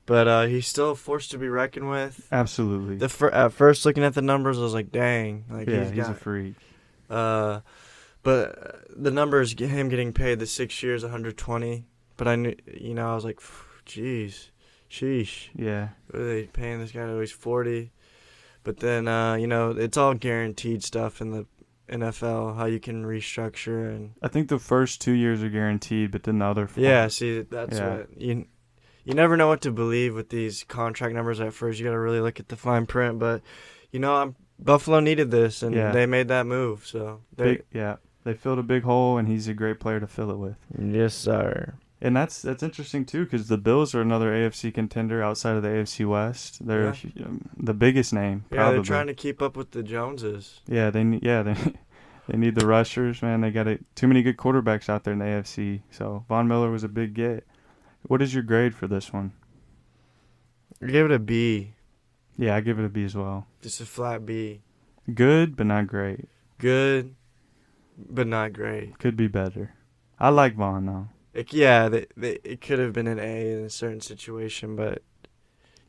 But he's still a force to be reckoned with.
Absolutely.
At first, looking at the numbers, I was like, dang.
He's a freak.
But the numbers, him getting paid the 6 years, 120. But I knew, I was like, jeez. Sheesh.
Yeah.
What are they paying this guy till he's 40? But then, it's all guaranteed stuff in the NFL, how you can restructure. And
I think the first 2 years are guaranteed, but then the other 4.
Yeah, see, that's what you never know what to believe with these contract numbers at first. You got to really look at the fine print. But, Buffalo needed this, and they made that move. So
they filled a big hole, and he's a great player to fill it with.
Yes, sir.
And that's interesting, too, because the Bills are another AFC contender outside of the AFC West. They're the biggest name, probably.
Yeah, they're trying to keep up with the Joneses.
Yeah, they need the rushers, man. They got too many good quarterbacks out there in the AFC. So Von Miller was a big get. What is your grade for this one?
I give it a B.
Yeah, I give it a B as well.
Just a flat B.
Good, but not great.
Good, but not great.
Could be better. I like Von, though.
it could have been an A in a certain situation, but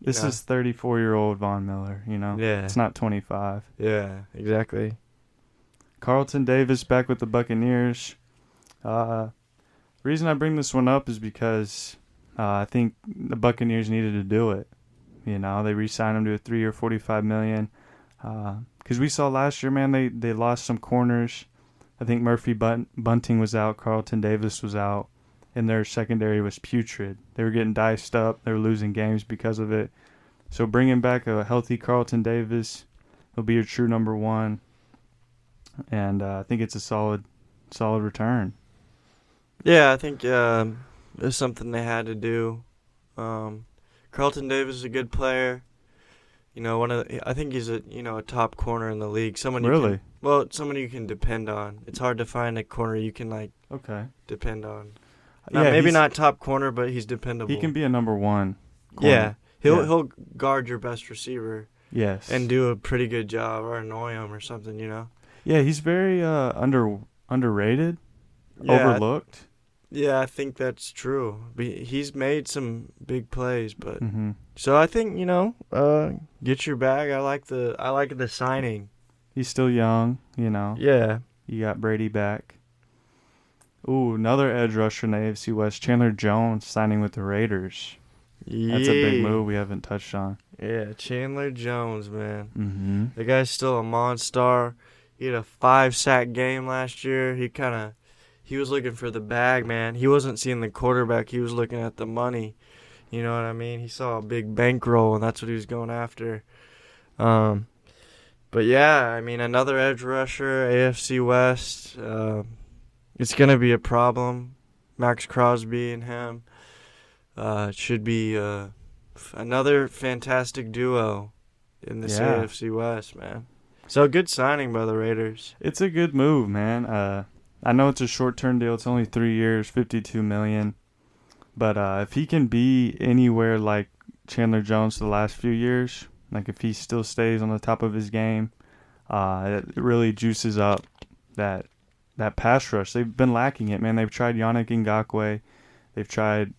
This is 34-year-old Von Miller, you know?
yeah,
It's not 25.
yeah, exactly.
Carlton Davis back with the Buccaneers. Reason I bring this one up is because I think the Buccaneers needed to do it. You know, they re-signed him to a 3-year, $45 million. Because we saw last year, man, they lost some corners. I think Murphy Bunting was out, Carlton Davis was out, and their secondary was putrid. They were getting diced up. They were losing games because of it. So bringing back a healthy Carlton Davis will be your true number one, and I think it's a solid return.
Yeah, I think it's something they had to do. Carlton Davis is a good player. You know, I think he's a top corner in the league. Someone someone you can depend on. It's hard to find a corner you can depend on. Maybe not top corner, but he's dependable.
He can be a number one corner.
Yeah, he'll guard your best receiver.
Yes.
And do a pretty good job or annoy him or something, you know.
Yeah, he's very underrated, overlooked.
Yeah, I think that's true. He's made some big plays, but
so
I think get your bag. I like the signing.
He's still young, you know.
Yeah,
you got Brady back. Ooh, another edge rusher in the AFC West, Chandler Jones signing with the Raiders. Yeah. That's a big move we haven't touched on.
Yeah, Chandler Jones, man.
Mm-hmm.
The guy's still a monster. He had a 5-sack game last year. He was looking for the bag, man. He wasn't seeing the quarterback. He was looking at the money. You know what I mean? He saw a big bankroll, and that's what he was going after. But yeah, I mean, another edge rusher, AFC West. It's going to be a problem. Max Crosby and him. It should be another fantastic duo in this AFC West, man. So good signing by the Raiders.
It's a good move, man. I know it's a short-term deal. It's only 3 years, $52 million. But if he can be anywhere like Chandler Jones the last few years, like if he still stays on the top of his game, it really juices up that pass rush. They've been lacking it, man. They've tried Yannick Ngakoue. They've tried,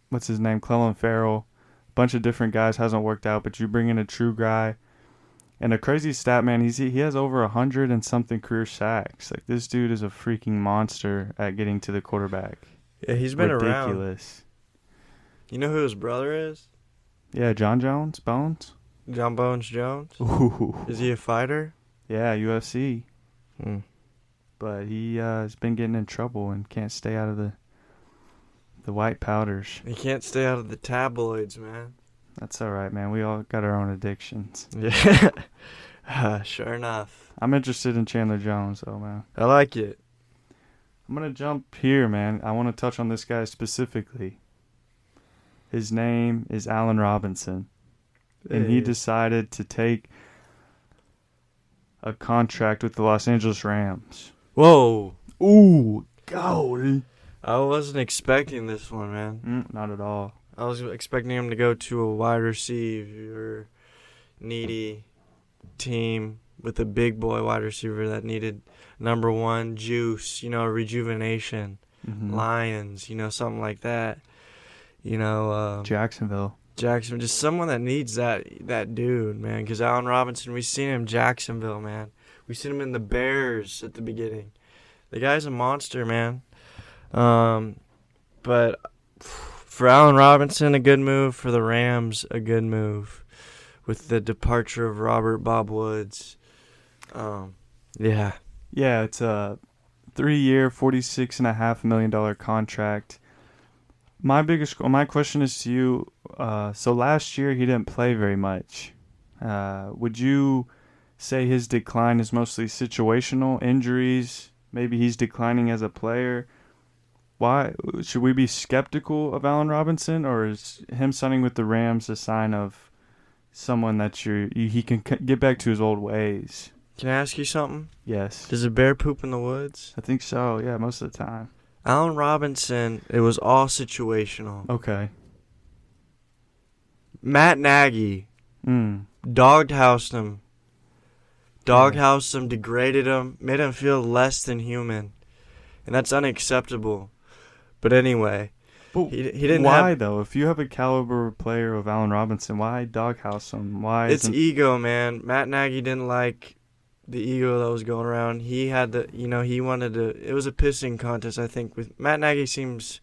what's his name, Clelin Ferrell. A bunch of different guys. Hasn't worked out, but you bring in a true guy. And a crazy stat, man, he has over 100 and something career sacks. Like, this dude is a freaking monster at getting to the quarterback.
Yeah, he's been
ridiculous.
Around. You know who his brother is?
Yeah, John Bones?
John Bones Jones?
Ooh.
Is he a fighter?
Yeah, UFC. But he has been getting in trouble and can't stay out of the white powders.
He can't stay out of the tabloids, man.
That's all right, man. We all got our own addictions.
Yeah. Sure enough.
I'm interested in Chandler Jones, though, man.
I like it.
I'm going to jump here, man. I want to touch on this guy specifically. His name is Allen Robinson. And he decided to take a contract with the Los Angeles Rams.
Whoa.
Ooh, golly.
I wasn't expecting this one, man.
Not at all.
I was expecting him to go to a wide receiver needy team with a big boy wide receiver that needed number one juice, rejuvenation, Lions, something like that.
Jacksonville,
just someone that needs that dude, man. Because Allen Robinson, we've seen him in Jacksonville, man. We've seen him in the Bears at the beginning. The guy's a monster, man. But for Allen Robinson, a good move. For the Rams, a good move. With the departure of Robert Bob Woods. Yeah.
Yeah, it's a 3-year, $46.5 million contract. My question is to you. So last year he didn't play very much. Would you say his decline is mostly situational, injuries? Maybe he's declining as a player. Why should we be skeptical of Allen Robinson, or is him signing with the Rams a sign of someone that he can get back to his old ways?
Can I ask you something?
Yes.
Does a bear poop in the woods?
I think so. Yeah, most of the time.
Allen Robinson, it was all situational.
Okay.
Matt Nagy doghoused him. Doghoused him, degraded him, made him feel less than human. And that's unacceptable. But anyway,
But
he didn't
why
have.
though? If you have a caliber player of Allen Robinson, why doghouse him? Why
It's
isn't?
ego, man. Matt Nagy didn't like the ego that was going around. He had he wanted to. It was a pissing contest, I think. With Matt Nagy seems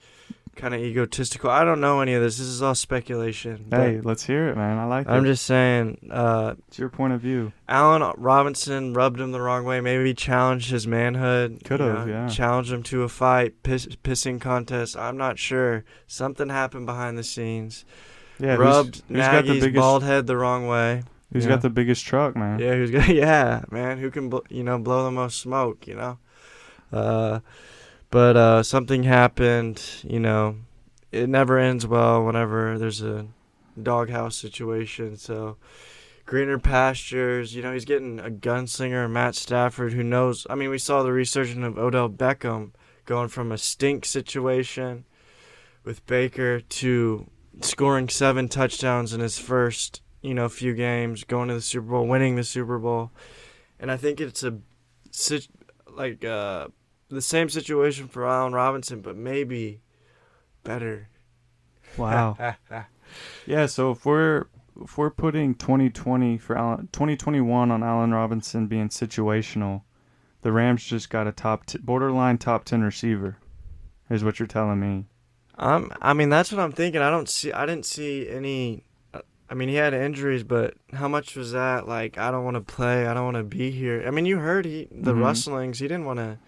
kind of egotistical. I don't know any of this. This is all speculation.
Hey, let's hear it, man. I like
I'm
it.
just saying.
It's your point of view.
Allen Robinson rubbed him the wrong way. Maybe challenged his manhood.
Could have, yeah.
Challenged him to a fight, pissing contest. I'm not sure. Something happened behind the scenes.
Yeah,
Rubbed
who's got the
Nagy's
biggest?
bald head the wrong way.
Who's got the biggest truck, man?
Yeah, who's got? Yeah, man. Who can blow the most smoke? But something happened. It never ends well whenever there's a doghouse situation. So greener pastures. He's getting a gunslinger, Matt Stafford, who knows. I mean, we saw the resurgence of Odell Beckham going from a stink situation with Baker to scoring 7 touchdowns in his first, few games, going to the Super Bowl, winning the Super Bowl. And I think it's the same situation for Allen Robinson, but maybe better.
Wow. Yeah, so if we're putting 2021 on Allen Robinson being situational, the Rams just got a borderline top 10 receiver, is what you're telling me.
I mean, that's what I'm thinking. I didn't see any. I mean, he had injuries, but how much was that? Like, I don't want to play. I don't want to be here. I mean, you heard the rustlings. He didn't want to.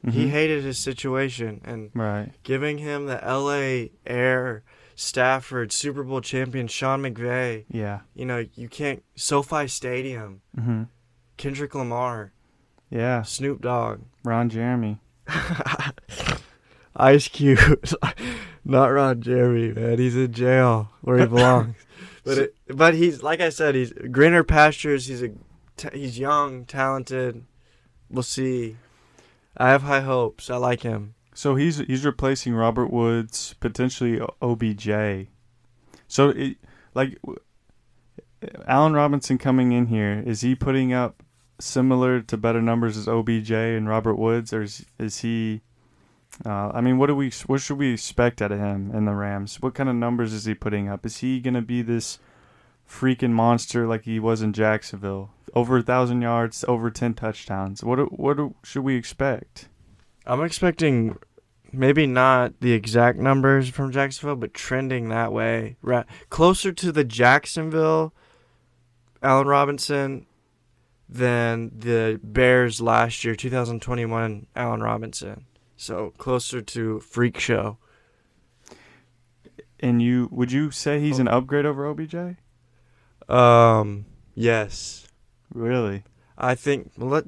He hated his situation, and giving him the L.A. air, Stafford, Super Bowl champion Sean McVay.
Yeah.
You can't. SoFi Stadium. Kendrick Lamar.
Yeah.
Snoop Dogg.
Ron Jeremy.
Ice Cube. Not Ron Jeremy, man. He's in jail where he belongs. But he's, like I said, he's greener pastures. He's young, talented. We'll see. I have high hopes. I like him.
So he's replacing Robert Woods, potentially OBJ. So Allen Robinson coming in here, is he putting up similar to better numbers as OBJ and Robert Woods, or is he? I mean, what should we expect out of him in the Rams? What kind of numbers is he putting up? Is he gonna be this freaking monster like he was in Jacksonville? Over 1,000 yards, over 10 touchdowns. What should we expect?
I'm expecting maybe not the exact numbers from Jacksonville, but trending that way. Closer to the Jacksonville Allen Robinson than the Bears last year, 2021 Allen Robinson. So closer to freak show.
And would you say he's an upgrade over OBJ?
Yes.
Really?
I think I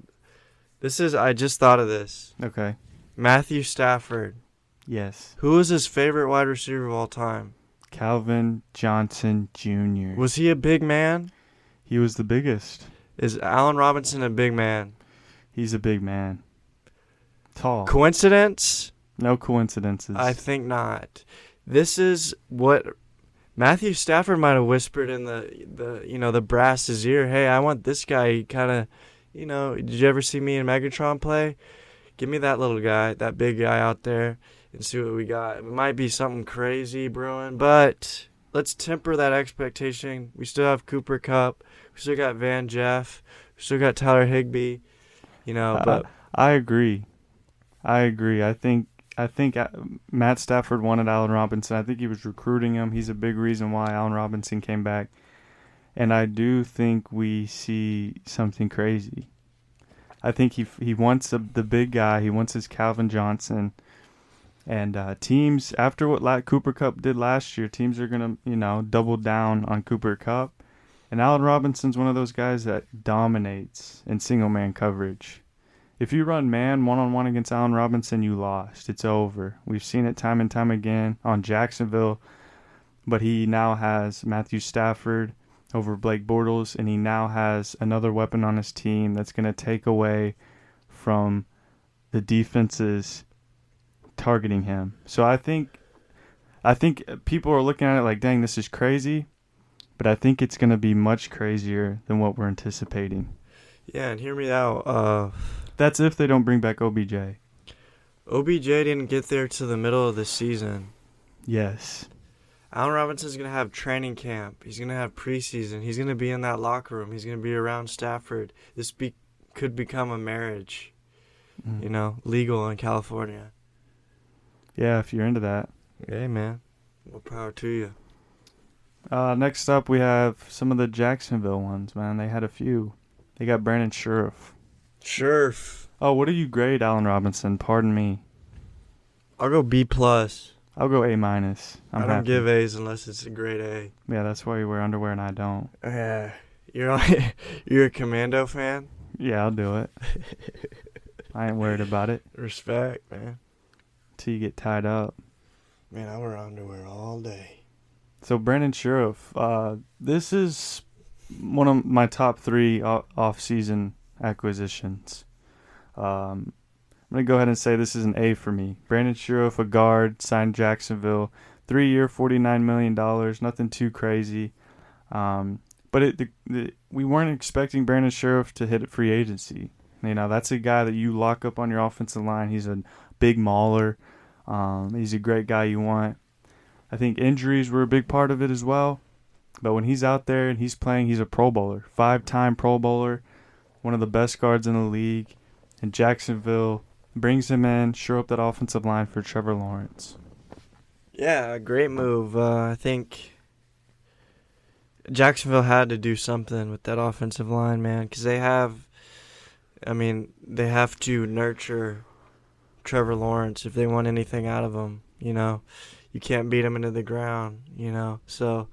just thought of this.
Okay.
Matthew Stafford.
Yes.
Who is his favorite wide receiver of all time?
Calvin Johnson Jr.
Was he a big man?
He was the biggest.
Is Allen Robinson a big man?
He's a big man. Tall.
Coincidence?
No coincidences.
I think not. This is what Matthew Stafford might have whispered in the brass's ear. Hey, I want this guy. Kind of, did you ever see me and Megatron play? Give me that little guy, that big guy out there, and see what we got. It might be something crazy brewing, but let's temper that expectation. We still have Cooper Kupp. We still got Van Jeff. We still got Tyler Higbee. But
I agree. I think Matt Stafford wanted Allen Robinson. I think he was recruiting him. He's a big reason why Allen Robinson came back. And I do think we see something crazy. I think he wants the big guy. He wants his Calvin Johnson. And teams, after what Cooper Kupp did last year, teams are going to, double down on Cooper Kupp. And Allen Robinson's one of those guys that dominates in single-man coverage. If you run man one-on-one against Allen Robinson, you lost. It's over. We've seen it time and time again on Jacksonville. But he now has Matthew Stafford over Blake Bortles, and he now has another weapon on his team that's going to take away from the defenses targeting him. So I think people are looking at it like, dang, this is crazy. But I think it's going to be much crazier than what we're anticipating.
Yeah, and hear me out.
That's if they don't bring back OBJ.
OBJ didn't get there to the middle of the season.
Yes.
Allen Robinson's going to have training camp. He's going to have preseason. He's going to be in that locker room. He's going to be around Stafford. Could become a marriage, legal in California.
Yeah, if you're into that.
Hey, man. More power to you.
Next up, we have some of the Jacksonville ones, man. They had a few. They got Brandon Scherf.
Scherf.
Oh, what do you grade Allen Robinson? Pardon me.
I'll go B+.
I'll go A-. I'm
I don't
happy.
give A's unless it's a grade A.
Yeah, that's why you wear underwear and I don't.
Yeah. You're a Commando fan?
Yeah, I'll do it. I ain't worried about it.
Respect, man.
Till you get tied up.
Man, I wear underwear all day.
So Brandon Scherf, this is one of my top 3 off-season acquisitions. I'm going to go ahead and say this is an A for me. Brandon Scherf, a guard, signed Jacksonville. 3-year, $49 million. Nothing too crazy. But we weren't expecting Brandon Scherf to hit free agency. That's a guy that you lock up on your offensive line. He's a big mauler. He's a great guy you want. I think injuries were a big part of it as well. But when he's out there and he's playing, he's a Pro Bowler. 5-time Pro Bowler. One of the best guards in the league. And Jacksonville brings him in, shore up that offensive line for Trevor Lawrence.
Yeah, great move. I think Jacksonville had to do something with that offensive line, man, because they have to nurture Trevor Lawrence if they want anything out of him, You can't beat him into the ground, So,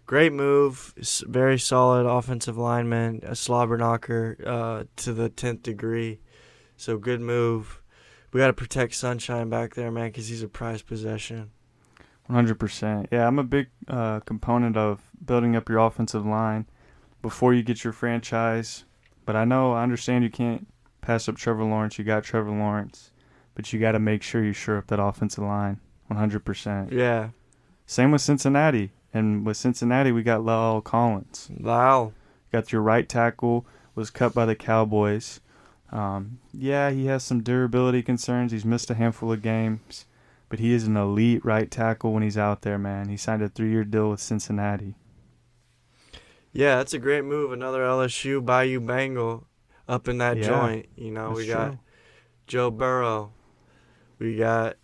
great move. Very solid offensive lineman, a slobber knocker to the 10th degree. So, good move. We got to protect Sunshine back there, man, because he's a prized possession.
100%. Yeah, I'm a big component of building up your offensive line before you get your franchise. But I understand you can't pass up Trevor Lawrence. You got Trevor Lawrence. But you got to make sure you shore up that offensive line 100%.
Yeah. Same
with Cincinnati. And with Cincinnati, we got La'el Collins.
Wow.
Got your right tackle, was cut by the Cowboys. Yeah, he has some durability concerns. He's missed a handful of games. But he is an elite right tackle when he's out there, man. He signed a 3-year deal with Cincinnati.
Yeah, that's a great move. Another LSU Bayou Bengal up in that joint. We got Joe Burrow. We got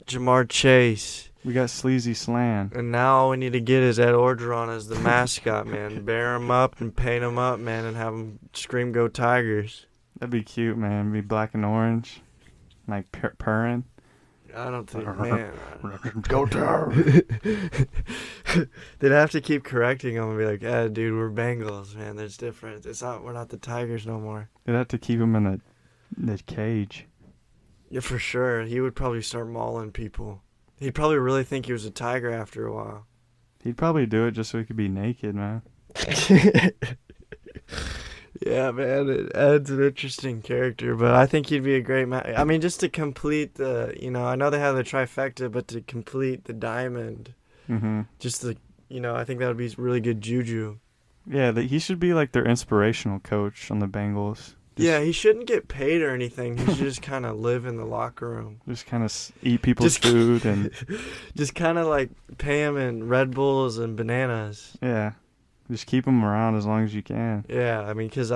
Jamar Chase.
We got Sleazy Slan.
And now all we need to get is Ed Orgeron as the mascot, man. Bear him up and paint him up, man, and have him scream, "Go Tigers."
That'd be cute, man. It'd be black and orange. Like purring.
I don't think, man. Go Tigers. They'd have to keep correcting him and be like, dude, we're Bengals, man. There's difference. We're not the Tigers no more.
They'd have to keep him in the cage.
Yeah, for sure. He would probably start mauling people. He'd probably really think he was a tiger after a while.
He'd probably do it just so he could be naked, man.
Yeah, man, it adds an interesting character, but I think he'd be a great man. I mean, just to complete the, I know they have the trifecta, but to complete the diamond, just the, I think that would be really good juju.
Yeah, he should be like their inspirational coach on the Bengals.
Yeah, he shouldn't get paid or anything. He should just kind of live in the locker room.
Just kind of eat people's food and
just kind of like pay him in Red Bulls and bananas.
Yeah. Just keep him around as long as you can.
Yeah, I mean, because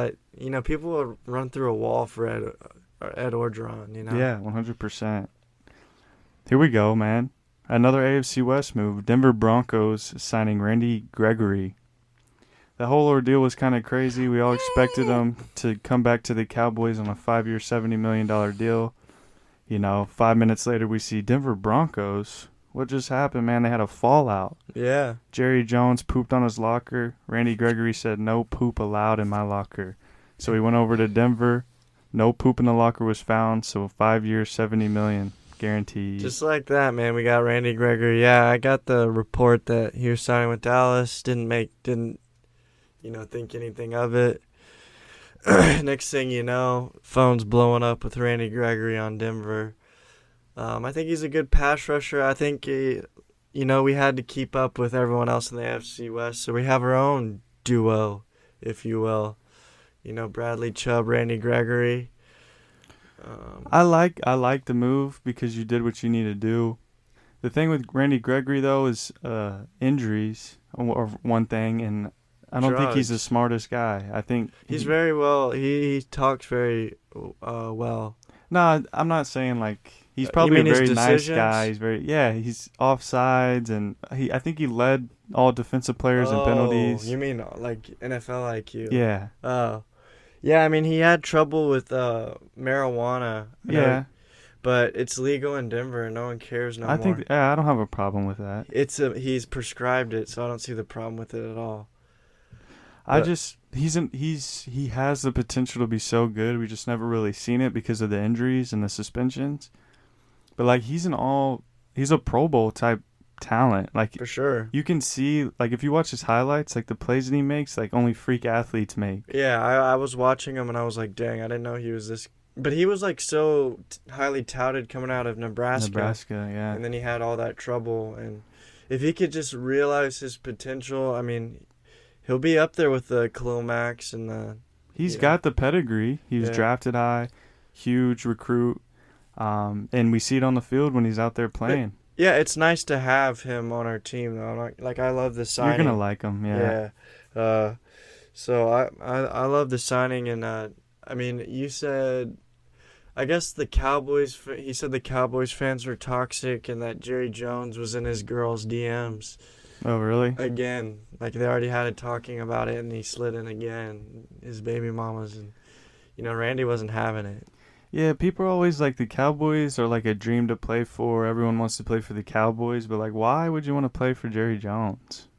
people would run through a wall for Ed Orgeron,
Yeah, 100%. Here we go, man. Another AFC West move. Denver Broncos signing Randy Gregory. The whole ordeal was kind of crazy. We all expected him to come back to the Cowboys on a 5-year, $70 million deal. 5 minutes later, we see Denver Broncos. What just happened, man? They had a fallout.
Yeah.
Jerry Jones pooped on his locker. Randy Gregory said, "No poop allowed in my locker." So he went over to Denver. No poop in the locker was found. So 5 years, $70 million guaranteed.
Just like that, man. We got Randy Gregory. Yeah, I got the report that he was signing with Dallas. Didn't think anything of it. Next thing you know, phone's blowing up with Randy Gregory on Denver. I think he's a good pass rusher. I think, we had to keep up with everyone else in the AFC West, so we have our own duo, if you will. Bradley Chubb, Randy Gregory.
I like the move because you did what you need to do. The thing with Randy Gregory though is injuries or one thing, and I don't think he's the
drugs.
smartest guy. I think
He's very well. He talks very well.
no, I'm not saying like he's
You
probably a
mean his
very nice guy.
decisions?
He's very he's offsides and I think he led all defensive players in
Oh,
penalties.
you mean like NFL IQ?
Yeah,
Oh, yeah. I mean, he had trouble with marijuana. I know,
yeah.
but it's legal in Denver, and no one cares no
I think
more.
I don't have a problem with that.
He's prescribed it, so I don't see the problem with it at all.
I
But
just he has the potential to be so good. We just never really seen it because of the injuries and the suspensions. But like he's a Pro Bowl type talent. Like
for sure.
you can see like if you watch his highlights, like the plays that he makes, like only freak athletes make.
Yeah, I was watching him and I was like, dang, I didn't know he was this. But he was like so highly touted coming out of
Nebraska, yeah.
and then he had all that trouble. And if he could just realize his potential, I mean, he'll be up there with the Khalil Macks and the.
He's got the pedigree. He was
Yeah.
drafted high, huge recruit. And we see it on the field when he's out there playing.
Yeah, it's nice to have him on our team though. Like I love the signing.
You're gonna like him, yeah.
Yeah. So I love the signing and I mean you said. I guess the Cowboys. He said the Cowboys fans were toxic, and that Jerry Jones was in his girl's DMs
Oh, really?
again. Like they already had it talking about it, and he slid in again. His baby mamas, and Randy wasn't having it.
Yeah, people are always like the Cowboys are like a dream to play for. Everyone wants to play for the Cowboys, but like, why would you want to play for Jerry Jones?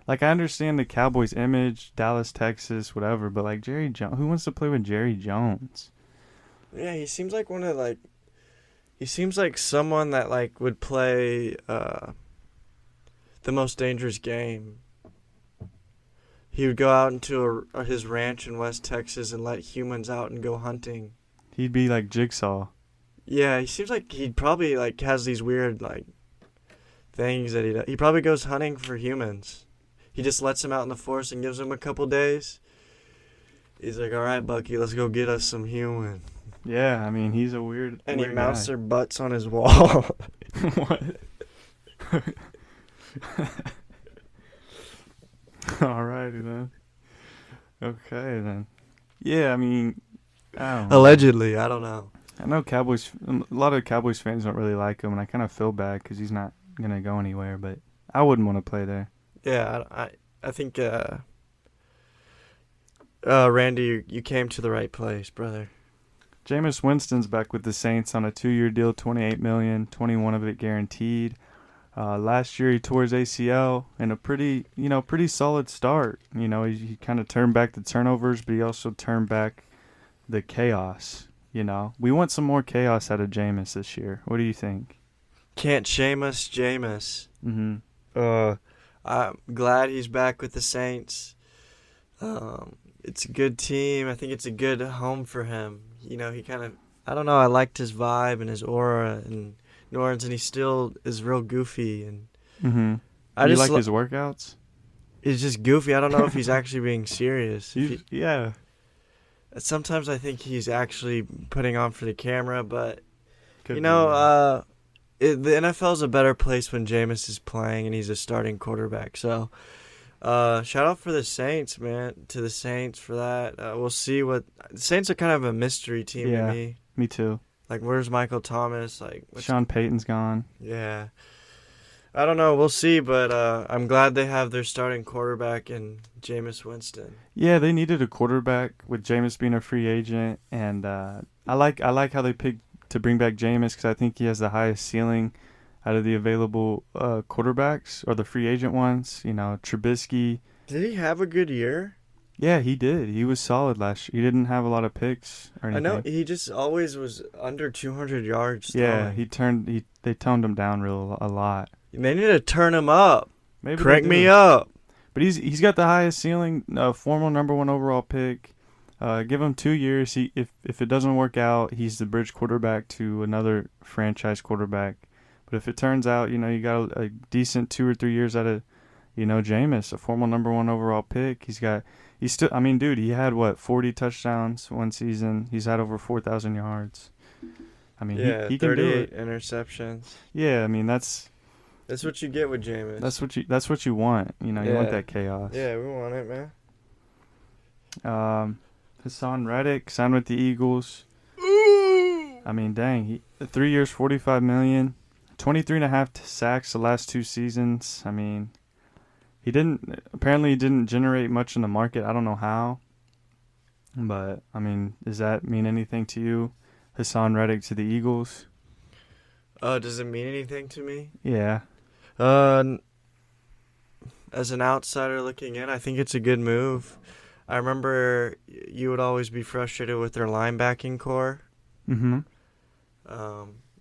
Like, I understand the Cowboys' image, Dallas, Texas, whatever, but like Jerry Jones, who wants to play with Jerry Jones?
Yeah, he seems like one of like. He seems like someone that like would play the most dangerous game. He would go out into his ranch in West Texas and let humans out and go hunting.
He'd be like Jigsaw.
Yeah, he seems like he probably like has these weird like things that he does. He probably goes hunting for humans. He just lets them out in the forest and gives them a couple days. He's like, "All right, Bucky, let's go get us some human."
Yeah, I mean, he's a weird
And he
weird
mounts
guy.
their butts on his wall.
What? Alrighty then. Okay then. Yeah, I mean, I don't know.
Allegedly, I don't know.
I know a lot of Cowboys fans don't really like him, and I kind of feel bad because he's not gonna go anywhere. But I wouldn't want to play there.
Yeah, I think Randy, you came to the right place, brother.
Jameis Winston's back with the Saints on a 2-year deal, $28 million, 21 of it guaranteed. Last year he tore his ACL in a pretty solid start. He kind of turned back the turnovers, but he also turned back the chaos. We want some more chaos out of Jameis this year. What do you think?
Can't shame us, Jameis.
Mm-hmm.
I'm glad he's back with the Saints. It's a good team. I think it's a good home for him. He kind of, I don't know, I liked his vibe and his aura in New Orleans, and he still is real goofy. And
Mm-hmm.
I
You
just
like his workouts?
It's just goofy. I don't know if he's actually being serious.
Yeah.
Sometimes I think he's actually putting on for the camera, but
Could
the
be, yeah.
NFL is a better place when Jameis is playing and he's a starting quarterback. So, shout out for the Saints, man. To the Saints for that. We'll see what the Saints are kind of a mystery team
Yeah.
to me.
Me too.
Like, where's Michael Thomas? Like,
Sean Payton's gone.
yeah. I don't know. We'll see, but I'm glad they have their starting quarterback in Jameis Winston.
Yeah, they needed a quarterback with Jameis being a free agent, and I like how they picked to bring back Jameis because I think he has the highest ceiling out of the available quarterbacks or the free agent ones. Trubisky.
Did he have a good year?
Yeah, he did. He was solid last year. He didn't have a lot of picks or
I
anything.
know he just always was under 200 yards.
Yeah,
throwing.
they toned him down a lot.
They need to turn him up.
Maybe
Crank
they
me
do.
up.
But he's got the highest ceiling, former number 1 overall pick. Give him 2 years. If it doesn't work out, he's the bridge quarterback to another franchise quarterback. But if it turns out, you got a decent 2 or 3 years out of, Jameis, a former number 1 overall pick. He's got He's still. I mean, dude, he had what 40 touchdowns one season. He's had over 4,000 yards. I mean,
Yeah,
he can do
38
it.
interceptions.
Yeah, I mean
That's what you get with Jameis.
that's what you want. You know, you want
Yeah.
that chaos.
Yeah, we want it, man.
Hassan Reddick signed with the Eagles. I mean, dang, 3 years, 45 million, 23 and a half sacks the last 2 seasons. I mean, he didn't generate much in the market. I don't know how, but I mean, does that mean anything to you? Hassan Reddick to the Eagles?
Does it mean anything to me?
Yeah.
As an outsider looking in, I think it's a good move. I remember you would always be frustrated with their linebacking core.
Mm-hmm.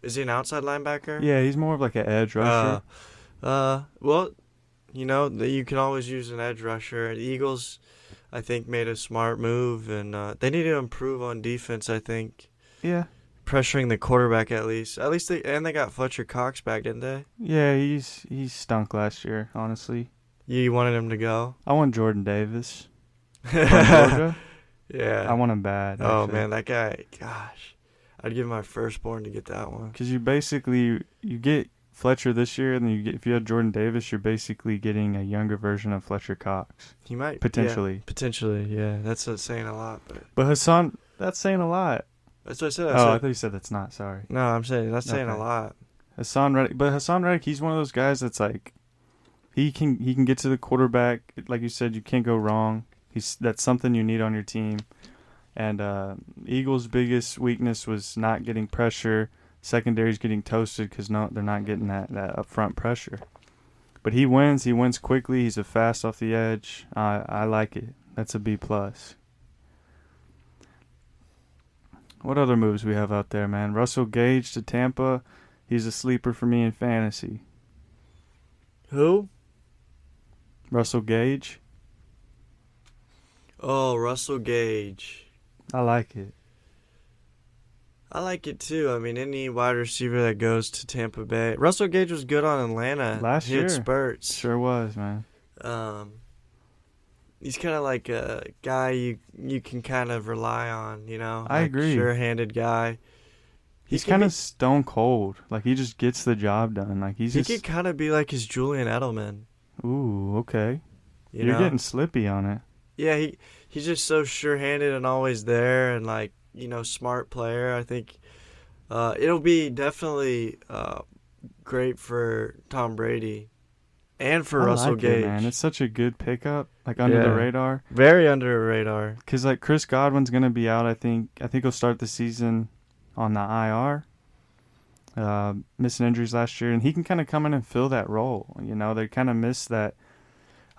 Is he an outside linebacker?
Yeah, he's more of like an edge rusher.
Well, you can always use an edge rusher. The Eagles, I think, made a smart move, and they need to improve on defense, I think.
Yeah.
Pressuring the quarterback at least. They got Fletcher Cox back, didn't they?
Yeah, he's stunk last year, honestly.
You wanted him to go?
I want Jordan Davis from Georgia.
Yeah.
I want him bad.
Oh,
actually.
man, that guy, gosh. I'd give my firstborn to get that one.
Because you get Fletcher this year, and then if you have Jordan Davis, you're basically getting a younger version of Fletcher Cox.
He might.
Potentially.
Yeah, potentially, yeah. That's saying a lot.
But Hassan, that's saying a lot.
That's what I said.
I thought you said that's not. Sorry.
No, I'm saying that's saying a
Okay.
lot.
Hassan Reddick, he's one of those guys that's like, he can get to the quarterback. Like you said, you can't go wrong. That's something you need on your team. And Eagles' biggest weakness was not getting pressure. Secondary's getting toasted because they're not getting that upfront pressure. But he wins. He wins quickly. He's a fast off the edge. I like it. That's a B+. What other moves we have out there, man? Russell Gage to Tampa. He's a sleeper for me in fantasy.
Who?
Russell Gage.
Oh, Russell Gage.
I like it.
I like it too. I mean, any wide receiver that goes to Tampa Bay. Russell Gage was good on Atlanta.
Last
He
year.
had spurts.
Sure was, man.
He's kind of like a guy you can kind of rely on,
I agree.
Sure-handed guy.
He's kind of stone cold. Like, he just gets the job done. Like, he
could kind of be like his Julian Edelman.
Ooh, okay.
You're
getting slippy on it.
Yeah, he's just so sure-handed and always there, and like smart player. I think it'll be definitely great for Tom Brady and for Russell Gage.
Man, it's such a good pickup, like under the radar.
Very under the radar.
Because like Chris Godwin's gonna be out. I think he'll start the season on the IR. Missing injuries last year, and he can kind of come in and fill that role. They kind of miss that.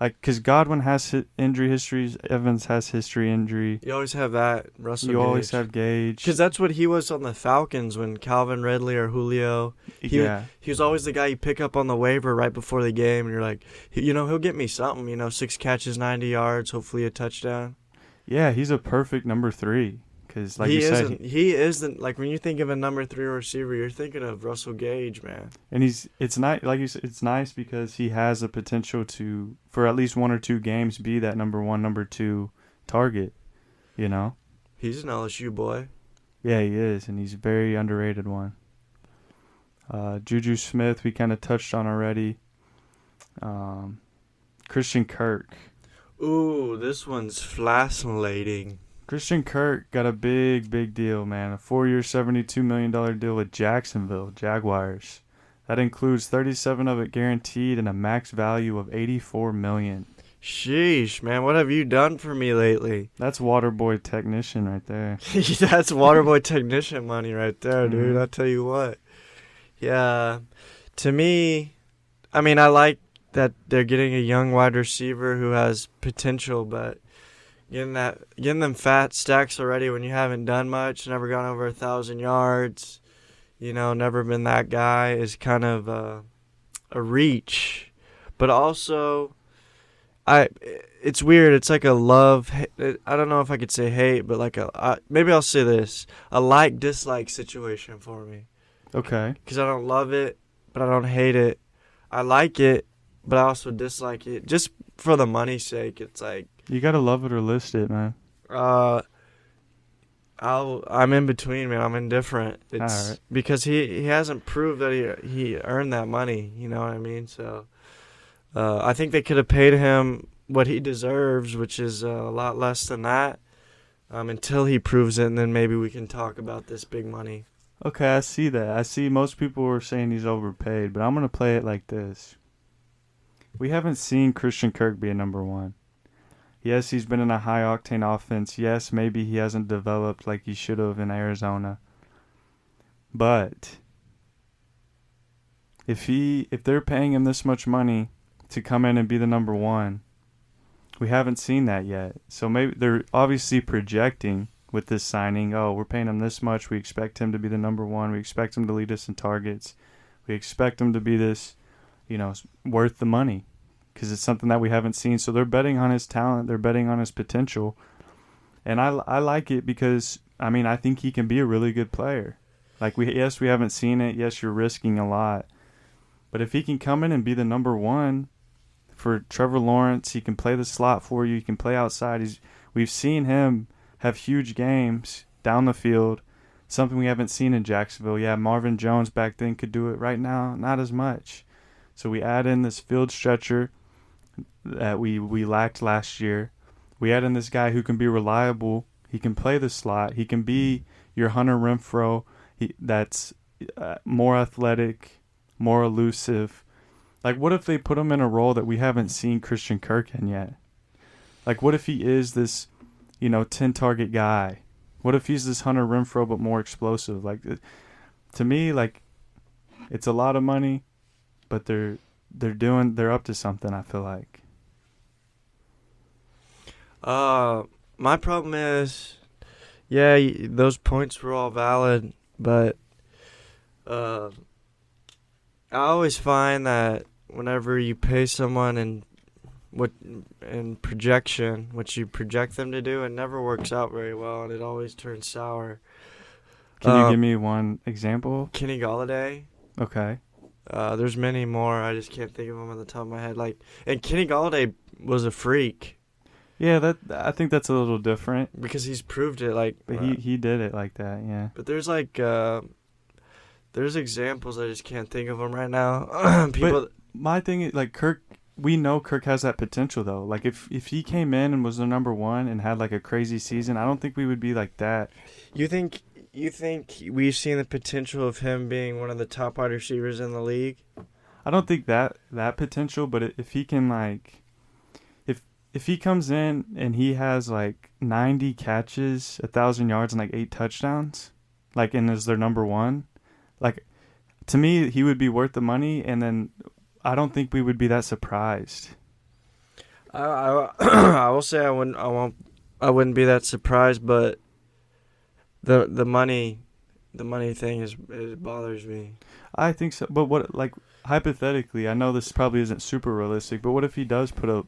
Like, because Godwin has injury histories, Evans has injury.
You always have that, Russell Gage.
You always have Gage.
Because that's what he was on the Falcons when Calvin Ridley or Julio. He was always the guy you pick up on the waiver right before the game, and you're like, he'll get me something, 6 catches, 90 yards, hopefully a touchdown.
Yeah, he's a perfect number 3. Because, like
he isn't, like, when you think of a number 3 receiver, you're thinking of Russell Gage, man.
And it's nice, like you said, it's nice because he has the potential to, for at least 1 or 2 games, be that number 1, number 2 target, He's
an LSU boy.
Yeah, he is, and he's a very underrated one. Juju Smith, we kind of touched on already. Christian Kirk.
Ooh, this one's fascinating.
Christian Kirk got a big deal, man. A 4-year, $72 million deal with Jacksonville Jaguars. That includes 37 of it guaranteed and a max value of $84 million.
Sheesh, man, what have you done for me lately?
That's Waterboy technician right there.
That's Waterboy technician money right there, dude. I'll tell you what. Yeah, to me, I mean, I like that they're getting a young wide receiver who has potential, but getting them fat stacks already when you haven't done much, never gone over 1,000 yards, never been that guy is kind of a reach. But also, it's weird. It's like a love. I don't know if I could say hate, but like maybe I'll say this: a like-dislike situation for me.
Okay.
Because I don't love it, but I don't hate it. I like it, but I also dislike it. Just for the money's sake, it's like
You gotta love it or list it, man.
Uh, I'm in between, man. I'm indifferent.
All
It's
right.
because he hasn't proved that he earned that money. You know what I mean? So I think they could have paid him what he deserves, which is a lot less than that. Until he proves it, and then maybe we can talk about this big money.
Okay, I see that. I see most people were saying he's overpaid, but I'm gonna play it like this. We haven't seen Christian Kirk be a number one. Yes, he's been in a high octane offense. Yes, maybe he hasn't developed like he should have in Arizona. But if they're paying him this much money to come in and be the number one, we haven't seen that yet. So maybe they're obviously projecting with this signing. Oh, we're paying him this much. We expect him to be the number one. We expect him to lead us in targets. We expect him to be this, worth the money, because it's something that we haven't seen. So they're betting on his talent. They're betting on his potential. And I like it because, I think he can be a really good player. Like, we haven't seen it. Yes, you're risking a lot. But if he can come in and be the number one for Trevor Lawrence, he can play the slot for you. He can play outside. We've seen him have huge games down the field, something we haven't seen in Jacksonville. Yeah, Marvin Jones back then could do it. Right now, not as much. So we add in this field stretcher that we lacked last year. We add in this guy who can be reliable. He can play the slot. He can be your Hunter Renfrow. That's more athletic, more elusive. Like, what if they put him in a role that we haven't seen Christian Kirk in yet? Like, what if he is this, 10-target guy? What if he's this Hunter Renfrow but more explosive? Like, to me, like, it's a lot of money, but they're up to something, I feel like.
My problem is, yeah, those points were all valid, but I always find that whenever you pay someone and projection, what you project them to do, it never works out very well, and it always turns sour.
Can you give me one example?
Kenny Galladay.
Okay.
There's many more. I just can't think of them on the top of my head. And Kenny Galladay was a freak.
Yeah, I think that's a little different
because he's proved it.
But he did it like that. Yeah.
But there's examples, I just can't think of them right now.
But my thing is, like, Kirk. We know Kirk has that potential, though. Like, if he came in and was the number one and had, like, a crazy season, I don't think we would be like that.
You think we've seen the potential of him being one of the top wide receivers in the league?
I don't think that potential, but if he can, like, if he comes in and he has, like, 90 catches, 1,000 yards, and, like, 8 touchdowns, like, and is their number one, like, to me, he would be worth the money, and then I don't think we would be that surprised.
I will say I wouldn't be that surprised, but the money thing it bothers me.
I think so, but what, like, hypothetically, I know this probably isn't super realistic, but what if he does put up?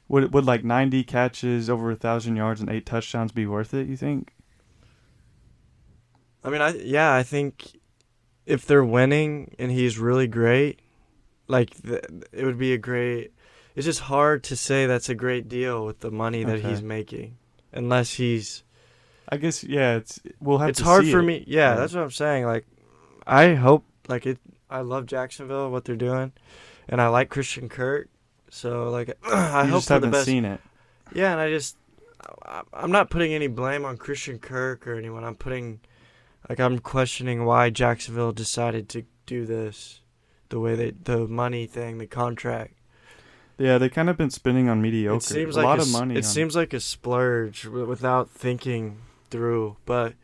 Would like 90 catches, over 1,000 yards, and 8 touchdowns be worth it? You think?
I think if they're winning and he's really great. It would be a great. It's just hard to say that's a great deal with the money that he's making, unless he's.
I guess we'll have.
It's
to
hard
see
for
it.
me. Yeah, that's what I'm saying. Like, I hope I love Jacksonville, what they're doing, and I like Christian Kirk. So I hope for the best.
You just haven't seen it.
Yeah, and I'm not putting any blame on Christian Kirk or anyone. I'm questioning why Jacksonville decided to do this. The money thing, the contract.
Yeah, they kind of been spending on mediocre.
It seems
a lot of money.
It seems like a splurge without thinking through. But,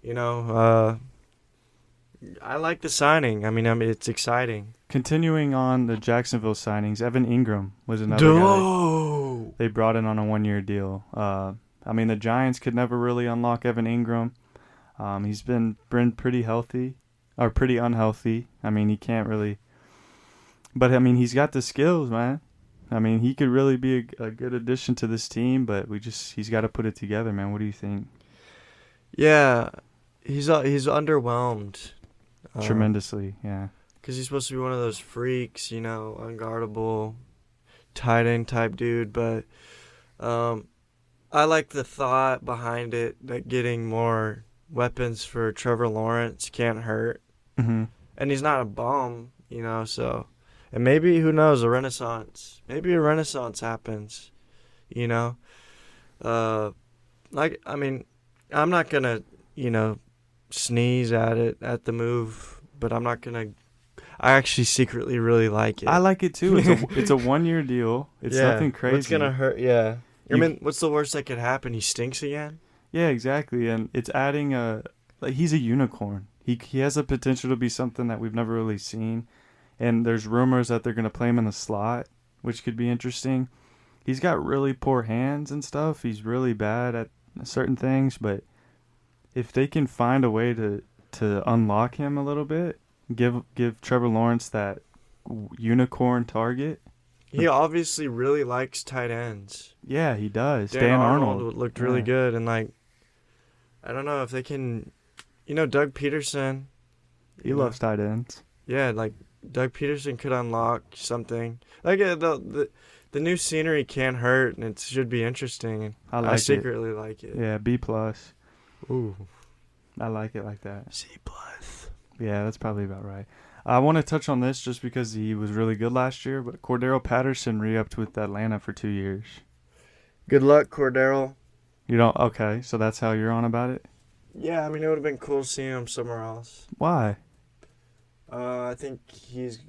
I like the signing. It's exciting.
Continuing on the Jacksonville signings, Evan Ingram was another guy they brought in on a 1-year deal. The Giants could never really unlock Evan Ingram. He's been pretty healthy, or pretty unhealthy. He can't really. But, he's got the skills, man. He could really be a good addition to this team, but he's got to put it together, man. What do you think?
Yeah, he's underwhelmed.
Tremendously, yeah.
Because he's supposed to be one of those freaks, unguardable, tight end type dude. But Um, I like the thought behind it that getting more weapons for Trevor Lawrence can't hurt.
Hmm.
And he's not a bum, so. And maybe, who knows, a renaissance. Maybe a renaissance happens, you know? Uh, I mean, I'm not going to, sneeze at the move, but I'm not going to. I actually secretly really like
I
it.
like it too. It's a 1 year deal. It's
Yeah.
nothing crazy.
What's going to hurt? Yeah. I
You-
mean, what's the worst that could happen? He stinks again?
Yeah, exactly. And it's adding he's a unicorn. He has the potential to be something that we've never really seen. And there's rumors that they're gonna play him in the slot, which could be interesting. He's got really poor hands and stuff. He's really bad at certain things, but if they can find a way to unlock him a little bit, give Trevor Lawrence that unicorn target.
He obviously really likes tight ends.
Yeah, he does.
Dan Arnold
Arnold
looked really
Yeah.
good, and I don't know if they can. Doug Peterson.
He loves tight ends.
Yeah, like Doug Peterson could unlock something. Like the new scenery can't hurt, and it should be interesting.
I like
I
it.
secretly like it.
Yeah, B plus.
Ooh,
I like it like that.
C plus.
Yeah, that's probably about right. I want to touch on this just because he was really good last year, but Cordero Patterson re-upped with Atlanta for 2 years.
Good luck, Cordero.
You don't? Okay, so that's how you're on about it?
Yeah, I mean, it would have been cool seeing him somewhere else.
Why?
I think he's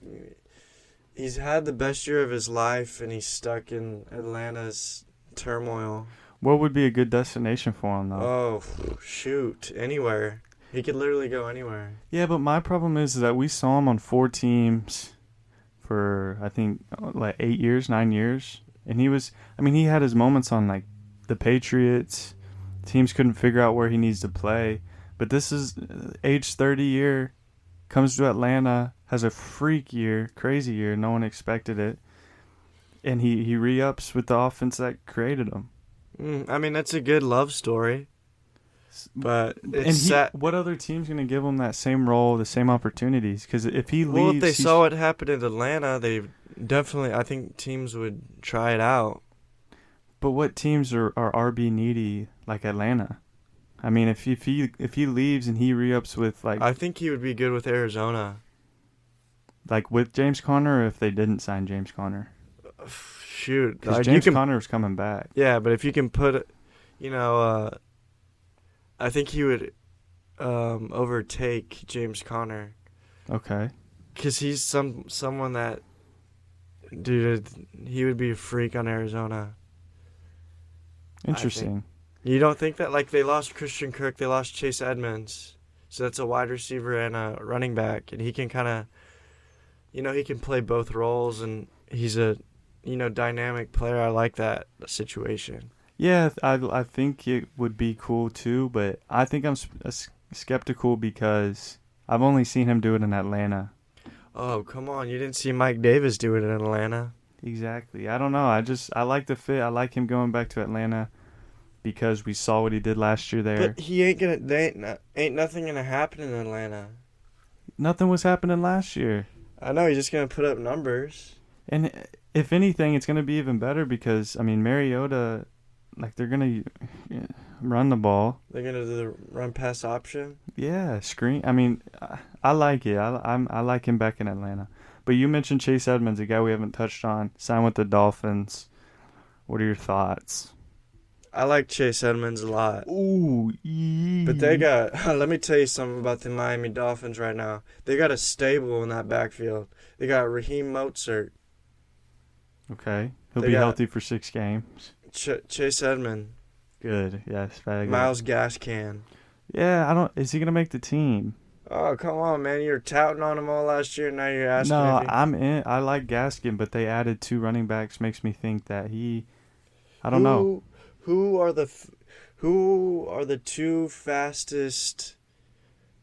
had the best year of his life, and he's stuck in Atlanta's turmoil.
What would be a good destination for him, though?
Oh, shoot. Anywhere. He could literally go anywhere.
Yeah, but my problem is that we saw him on 4 teams for, I think, like 8 years, 9 years. And he had his moments on, like, the Patriots. Teams couldn't figure out where he needs to play. But this is age 30 year, comes to Atlanta, has a freak year, crazy year. No one expected it. And he re-ups with the offense that created him.
I mean, that's a good love story. But
What other team's going to give him that same role, the same opportunities? Because if he leaves...
Well, if they saw what happened in Atlanta, I think teams would try it out.
But what teams are RB needy like Atlanta? I mean, if he leaves and he re-ups with like...
I think he would be good with Arizona.
Like with James Conner, or if they didn't sign James Conner?
Shoot.
Because James Conner's coming back.
Yeah, but if you can put, I think he would overtake James Conner.
Okay.
Because he's someone that, dude, he would be a freak on Arizona.
Interesting.
You don't think that? Like, they lost Christian Kirk, they lost Chase Edmonds. So that's a wide receiver and a running back. And he can kind of, he can play both roles. And he's a, dynamic player. I like that situation.
Yeah, I think it would be cool too, but I think I'm skeptical because I've only seen him do it in Atlanta.
Oh, come on. You didn't see Mike Davis do it in Atlanta.
Exactly. I don't know. I like the fit. I like him going back to Atlanta because we saw what he did last year there.
But he ain't nothing gonna happen in Atlanta.
Nothing was happening last year.
I know, he's just gonna put up numbers.
And if anything, it's gonna be even better because Mariota, like they're gonna run the ball.
They're gonna do the run pass option.
Yeah, screen. I mean, I like it. I like him back in Atlanta. But you mentioned Chase Edmonds, a guy we haven't touched on, signed with the Dolphins. What are your thoughts?
I like Chase Edmonds a lot.
Ooh,
but they got. Let me tell you something about the Miami Dolphins right now. They got a stable in that backfield. They got Raheem Mostert.
Okay, he'll be healthy for 6 games.
Chase Edmonds.
Good. Yes. Very good.
Miles Gaskin.
Yeah, Is he gonna make the team?
Oh, come on, man! You were touting on him all last year. Now you're asking.
No, I'm in. I like Gaskin, but they added 2 running backs. Makes me think that he. I don't know.
Who are the 2 fastest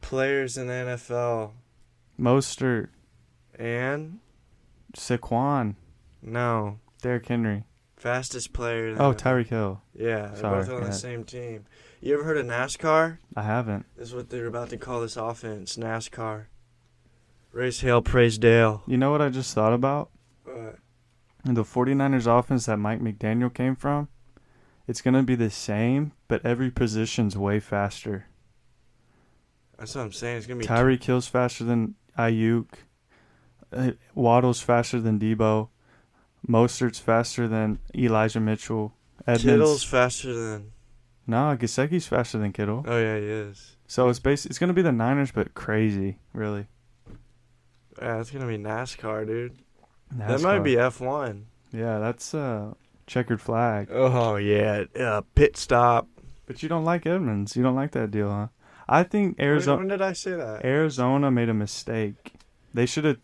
players in the NFL?
Mostert
And
Saquon.
No.
Derrick Henry.
Fastest player. In the
Oh,
NFL.
Tyreek Hill.
Yeah, they're
Sorry,
both on the same team. You ever heard of NASCAR?
I haven't.
This is what they're about to call this offense, NASCAR. Race Hale, praise Dale.
You know what I just thought about?
What?
The 49ers offense that Mike McDaniel came from, It's going to be the same, but every position's way faster.
That's what I'm saying. It's gonna be
Tyreek Hill's faster than Ayuk. Waddle's faster than Debo. Mostert's faster than Elijah Mitchell.
Kittle's
Edmonds.
faster than.
No, Gesicki's faster than Kittle.
Oh yeah, he is.
So it's it's going to be the Niners, but crazy, really.
Yeah, it's gonna be NASCAR, dude.
NASCAR.
That might be F1.
Yeah, that's checkered flag.
Oh yeah, pit stop.
But you don't like Edmonds. You don't like that deal, huh? I think Arizona.
When did I say that?
Arizona made a mistake. They should have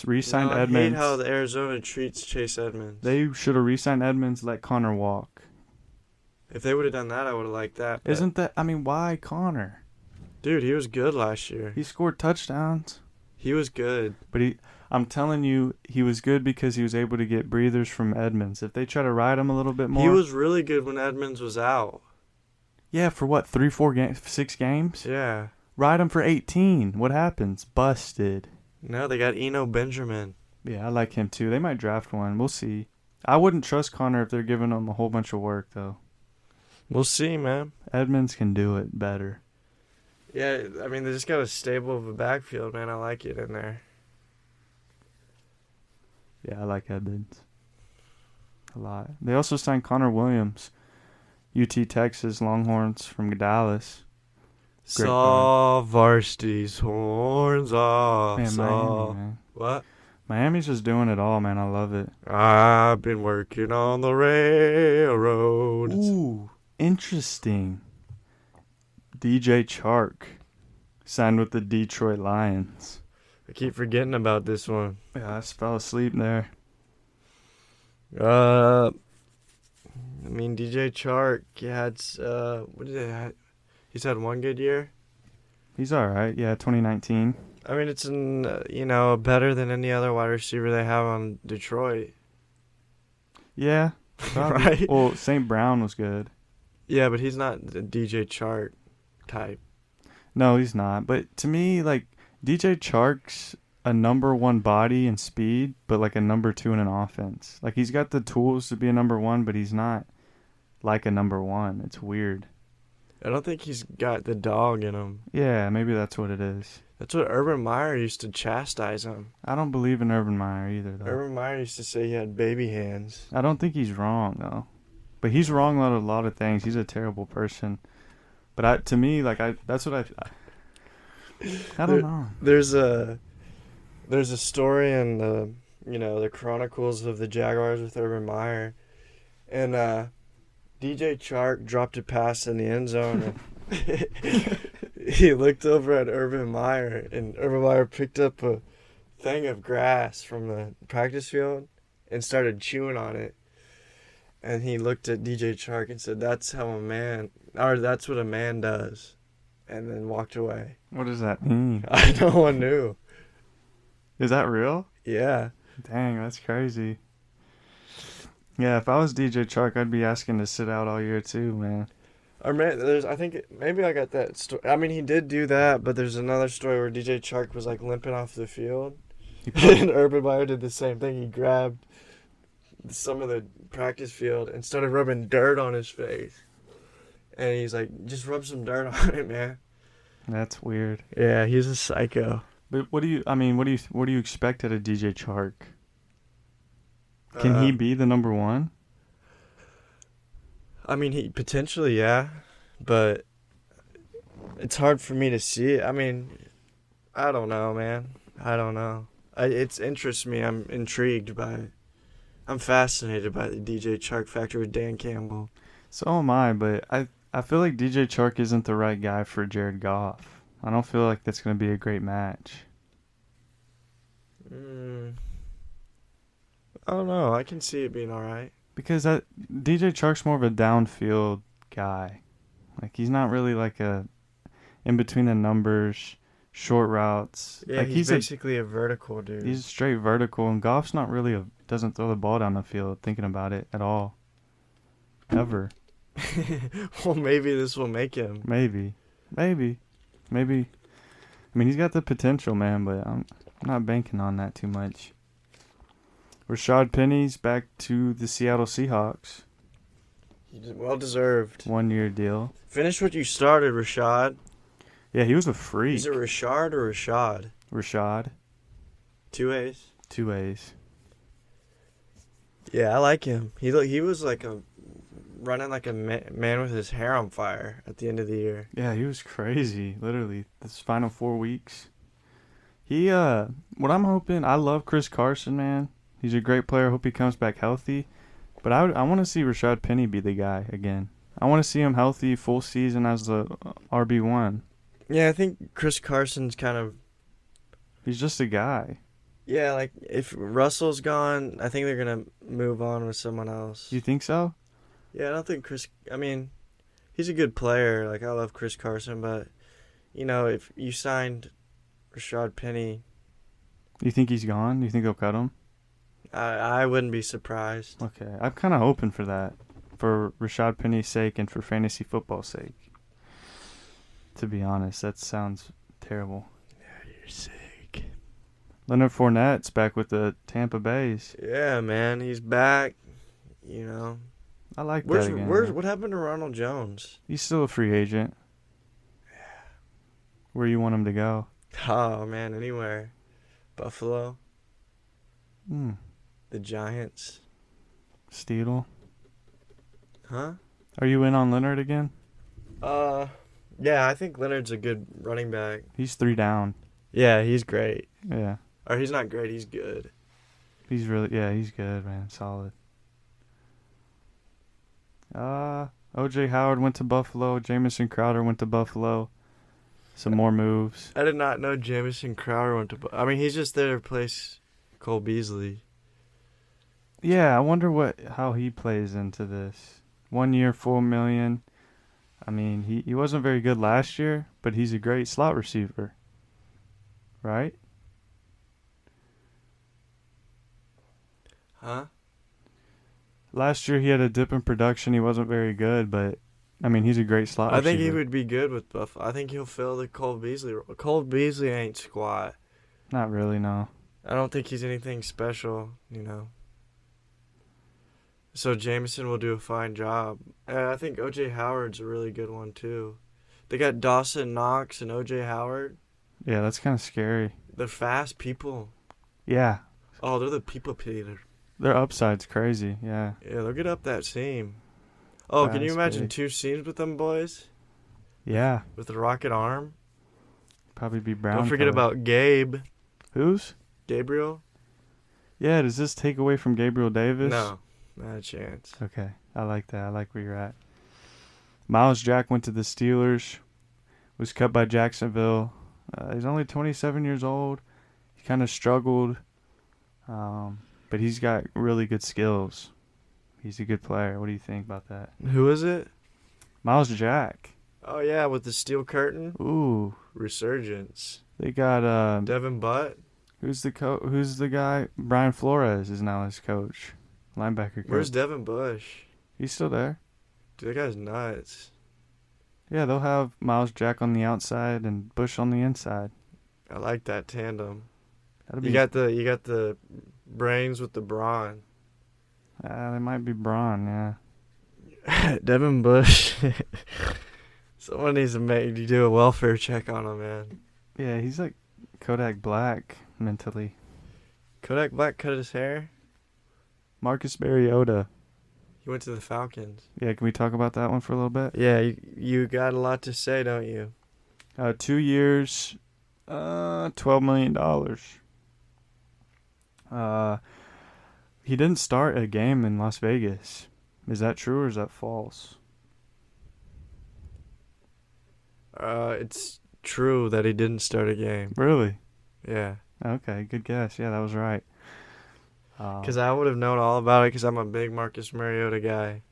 re-signed Edmonds.
I hate how the Arizona treats Chase Edmonds.
They should have re-signed Edmonds, let Connor walk.
If they would have done that, I would have liked that.
Isn't that? I mean, why Connor?
Dude, he was good last year.
He scored touchdowns.
He was good.
But I'm telling you, he was good because he was able to get breathers from Edmonds. If they try to ride him a little bit more.
He was really good when Edmonds was out.
Yeah, for what, 3, 4 games, 6 games?
Yeah.
Ride him for 18. What happens? Busted.
No, they got Eno Benjamin.
Yeah, I like him too. They might draft one. We'll see. I wouldn't trust Connor if they're giving him a whole bunch of work, though.
We'll see, man.
Edmonds can do it better.
Yeah, I mean, they just got a stable of a backfield, man. I like it in there.
Yeah, I like Edmonds a lot. They also signed Connor Williams, UT Texas Longhorns from Dallas. Great
Saw varsity's horns off.
Man, Miami, man.
What?
Miami's just doing it all, man. I love it.
I've been working on the railroad.
Ooh, interesting. DJ Chark signed with the Detroit Lions.
I keep forgetting about this one.
Yeah, I just fell asleep there.
I mean, DJ Chark, he had, what did he have? He's had one good year.
He's all right. Yeah, 2019.
I mean, it's better than any other wide receiver they have on Detroit.
Yeah, probably.
Right?
Well, St. Brown was good.
Yeah, but he's not the DJ Chark type.
No, he's not. But to me, like, DJ Chark's a number 1 body and speed, but like a number 2 in an offense. Like, he's got the tools to be a number 1, but he's not like a number 1. It's weird.
I don't think he's got the dog in him.
Yeah, maybe that's what it is.
That's what Urban Meyer used to chastise him.
I don't believe in Urban Meyer either, though.
Urban Meyer used to say he had baby hands.
I don't think he's wrong, though. But he's wrong about a lot of things. He's a terrible person. But to me, like, that's what I don't know.
There's a story in the Chronicles of the Jaguars with Urban Meyer, and DJ Chark dropped a pass in the end zone, and he looked over at Urban Meyer, and Urban Meyer picked up a thing of grass from the practice field and started chewing on it. And he looked at DJ Chark and said, that's what a man does. And then walked away.
What does that mean?
No one knew.
Is that real?
Yeah.
Dang, that's crazy. Yeah, if I was DJ Chark, I'd be asking to sit out all year too, man.
Or maybe I got that story. I mean, he did do that, but there's another story where DJ Chark was like limping off the field. And Urban Meyer did the same thing. He grabbed some of the practice field and started rubbing dirt on his face. And he's like, just rub some dirt on it, man.
That's weird.
Yeah, he's a psycho.
But what do you expect out of DJ Chark? Can he be the number 1?
I mean, he potentially, yeah, but it's hard for me to see it. I mean, I don't know, man. I don't know. It interests me. I'm intrigued by it. I'm fascinated by the DJ Chark factor with Dan Campbell.
So am I, but I feel like DJ Chark isn't the right guy for Jared Goff. I don't feel like that's going to be a great match.
I don't know. I can see it being all right.
Because DJ Chark's more of a downfield guy. Like, he's not really like a in between the numbers, short routes.
Yeah,
like,
he's basically a vertical dude.
He's straight vertical, and Goff's not really doesn't throw the ball down the field thinking about it at all. Ever.
Well, maybe this will make him.
Maybe. I mean, he's got the potential, man, but I'm not banking on that too much. Rashad Penny's back to the Seattle Seahawks.
Well deserved.
1-year deal.
Finish what you started, Rashad.
Yeah, he was a freak.
Is it Rashard or Rashad?
Rashad.
2 A's?
2 A's.
Yeah, I like him. He was like running like a man with his hair on fire at the end of the year.
Yeah, he was crazy. Literally, this final 4 weeks. What I'm hoping, I love Chris Carson, man. He's a great player. Hope he comes back healthy. But I want to see Rashad Penny be the guy again. I want to see him healthy, full season as the RB1.
Yeah, I think Chris Carson's kind of...
He's just a guy.
Yeah, like, if Russell's gone, I think they're going to move on with someone else.
You think so?
Yeah, I don't think I mean, he's a good player. Like, I love Chris Carson, but, if you signed Rashad Penny...
You think he's gone? You think they'll cut him?
I wouldn't be surprised.
Okay, I'm kind of hoping for that. For Rashad Penny's sake and for fantasy football's sake. To be honest, that sounds terrible.
Yeah, you're sick.
Leonard Fournette's back with the Tampa Bays.
Yeah, man, he's back.
I like that again.
What happened to Ronald Jones?
He's still a free agent.
Yeah.
Where you want him to go?
Oh, man, anywhere. Buffalo. The Giants.
Steedle.
Huh?
Are you in on Leonard again?
Yeah, I think Leonard's a good running back.
He's 3 down.
Yeah, he's great.
Yeah.
Or he's not great, he's good.
He's good, man. Solid. O.J. Howard went to Buffalo. Jamison Crowder went to Buffalo. Some more moves.
I did not know Jamison Crowder went to... I mean, he's just there to replace Cole Beasley.
Yeah, I wonder how he plays into this. 1 year, $4 million. I mean, he wasn't very good last year, but he's a great slot receiver. Right?
Huh?
Last year he had a dip in production. He wasn't very good, but I mean, he's a great slot receiver.
I think he would be good with Buffalo. I think he'll fill the Cole Beasley role. Cole Beasley ain't squat.
Not really, no.
I don't think he's anything special, So Jameson will do a fine job. I think O.J. Howard's a really good one, too. They got Dawson Knox and O.J. Howard.
Yeah, that's kind of scary.
They're fast people.
Yeah.
Oh, they're the people peeler.
Their upside's crazy, yeah.
Yeah, they'll get up that seam. Oh, can you
Fast,
imagine
big.
2 seams with them boys?
Yeah.
With the rocket arm?
Probably be brown.
Don't forget
color.
about Gabe.
Who's?
Gabriel?
Yeah, does this take away from Gabriel Davis?
No, not a chance.
Okay, I like that. I like where you're at. Miles Jack went to the Steelers. Was cut by Jacksonville. He's only 27 years old. He kind of struggled. But he's got really good skills. He's a good player. What do you think about that?
Who is it?
Miles Jack.
Oh, yeah, with the steel curtain.
Ooh.
Resurgence.
They got
Devin Butt.
Who's the guy? Brian Flores is now his coach. Linebacker coach.
Where's Devin Bush?
He's still there.
Dude, that guy's nuts.
Yeah, they'll have Miles Jack on the outside and Bush on the inside.
I like that tandem.
That'd
You got the brains with the brawn.
They might be Braun,
yeah. Devin Bush. Someone needs to do a welfare check on him, man.
Yeah, he's like Kodak Black mentally.
Kodak Black cut his hair?
Marcus Mariota.
He went to the Falcons.
Yeah, can we talk about that one for a little bit?
Yeah, you got a lot to say, don't you?
2 years, $12 million. He didn't start a game in Las Vegas. Is that true or is that false?
It's true that he didn't start a game.
Really?
Yeah.
Okay, good guess. Yeah, that was right.
Because I would have known all about it because I'm a big Marcus Mariota guy.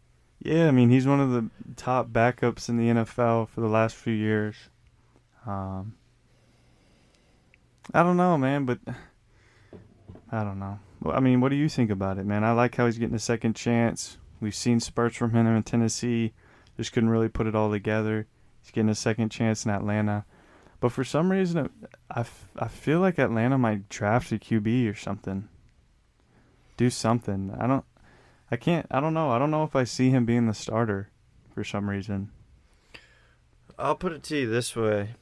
Yeah, I mean, he's one of the top backups in the NFL for the last few years. I don't know, man, but I don't know. Well, I mean, what do you think about it, man? I like how he's getting a second chance. We've seen spurts from him in Tennessee. Just couldn't really put it all together. He's getting a second chance in Atlanta. But for some reason, I feel like Atlanta might draft a QB or something. Do something. I I don't know. I don't know if I see him being the starter for some reason.
I'll put it to you this way.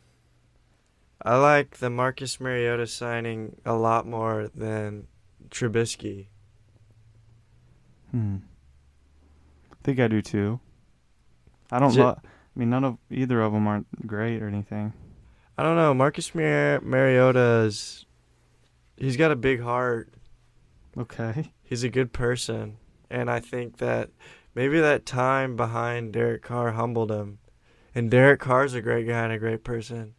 I like the Marcus Mariota signing a lot more than Trubisky.
I think I do too. I don't
J-
I mean, none of either of them aren't great or anything.
I don't know. Marcus Mariota's. He's got a big heart.
Okay.
He's a good person. And I think that maybe that time behind Derek Carr humbled him. And Derek Carr's a great guy and a great person.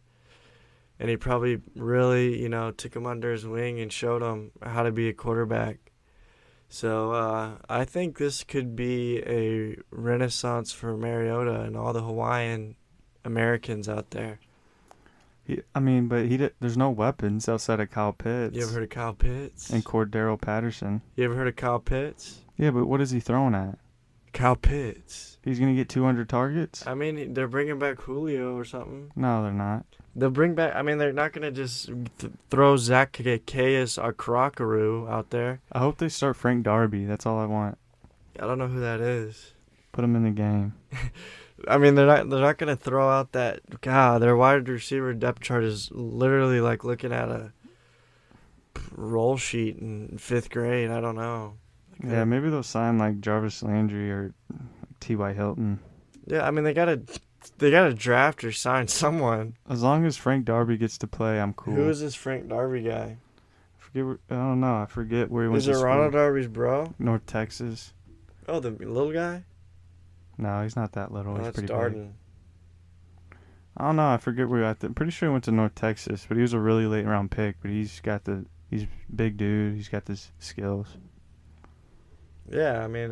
And he probably really, took him under his wing and showed him how to be a quarterback. So I think this could be a renaissance for Mariota and all the Hawaiian Americans out there.
There's no weapons outside of Kyle Pitts.
You ever heard of Kyle Pitts?
And Cordero Patterson.
You ever heard of Kyle Pitts?
Yeah, but what is he throwing at?
Kyle Pitts.
He's going to get 200 targets?
I mean, they're bringing back Julio or something.
No, they're not.
They'll bring back. I mean, they're not going to just throw Zacchaeus Akarakaru out there.
I hope they start Frank Darby. That's all I want.
I don't know who that is.
Put him in the game.
I mean, they're not going to throw out that. God, their wide receiver depth chart is literally like looking at a roll sheet in 5th grade. I don't know.
Yeah, maybe they'll sign like Jarvis Landry or T.Y. Hilton.
Yeah, I mean, they gotta draft or sign someone.
As long as Frank Darby gets to play, I'm cool.
Who is this Frank Darby guy?
I don't know. I forget where he went
Is
to
it
school.
Ronald Darby's bro?
North Texas.
Oh, the little guy?
No, he's not that little.
Oh,
He's
that's
pretty
Darden.
big. I don't know. I forget where I'm pretty sure he went to North Texas, but he was a really late round pick. But he's big dude. He's got the skills.
Yeah, I mean,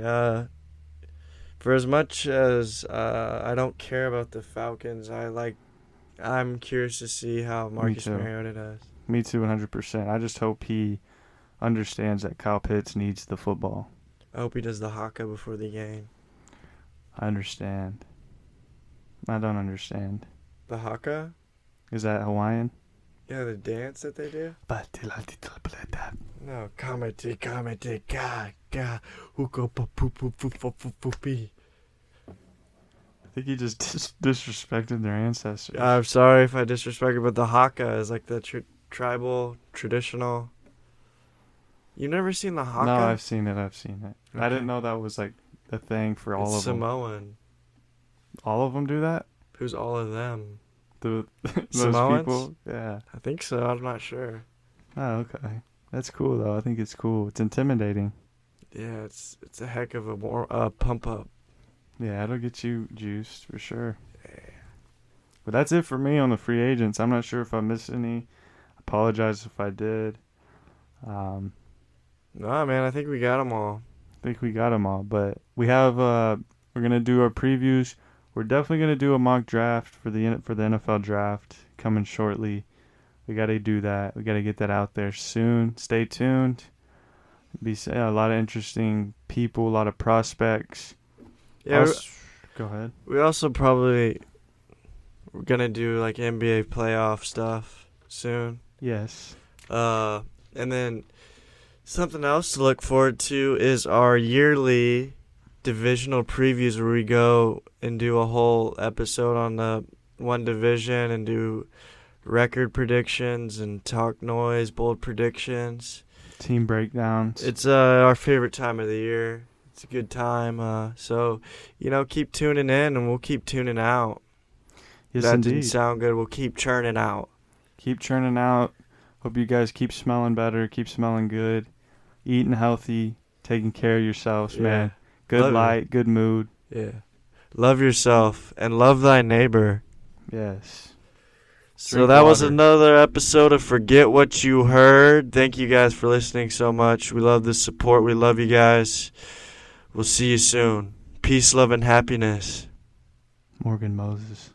for as much as I don't care about the Falcons, I'm curious to see how Marcus Mariota does.
Me too, 100%. I just hope he understands that Kyle Pitts needs the football.
I hope he does the haka before the game.
I understand. I don't understand.
The haka?
Is that Hawaiian?
Yeah, the dance that they do? No, kamete, ga, huko, pa, pu, pu, pu, pu, pu, pu, pi.
I think he just disrespected their ancestors.
I'm sorry if I disrespected, but the haka is like the tribal, traditional. You've never seen the haka?
No, I've seen it. Okay. I didn't know that was like a thing for all of them.
Samoan.
All of them do that?
Who's all of them?
Those
Samoans?
people? Yeah.
I think so. I'm not sure.
Oh, okay. That's cool, though. I think it's cool. It's intimidating.
Yeah, it's a heck of a pump up.
Yeah, it'll get you juiced for sure. Yeah. But that's it for me on the free agents. I'm not sure if I missed any. Apologize if I did.
No, man, I think we got them all.
But we have we're gonna do our previews. We're definitely gonna do a mock draft for the NFL draft coming shortly. We gotta do that. We gotta get that out there soon. Stay tuned. Be a lot of interesting people, a lot of prospects.
Yeah,
go ahead.
We're gonna do like NBA playoff stuff soon.
Yes.
And then something else to look forward to is our yearly divisional previews, where we go and do a whole episode on the one division and do record predictions and talk noise, bold predictions,
team breakdowns.
It's our favorite time of the year. It's a good time. So, keep tuning in and we'll keep tuning out.
Yes,
that
indeed.
Didn't sound good. We'll keep churning out.
Keep churning out. Hope you guys keep smelling better, keep smelling good, eating healthy, taking care of yourselves, man. Good light, good mood.
Yeah. Love yourself and love thy neighbor.
Yes.
So that was another episode of Forget What You Heard. Thank you guys for listening so much. We love the support. We love you guys. We'll see you soon. Peace, love, and happiness.
Morgan Moses.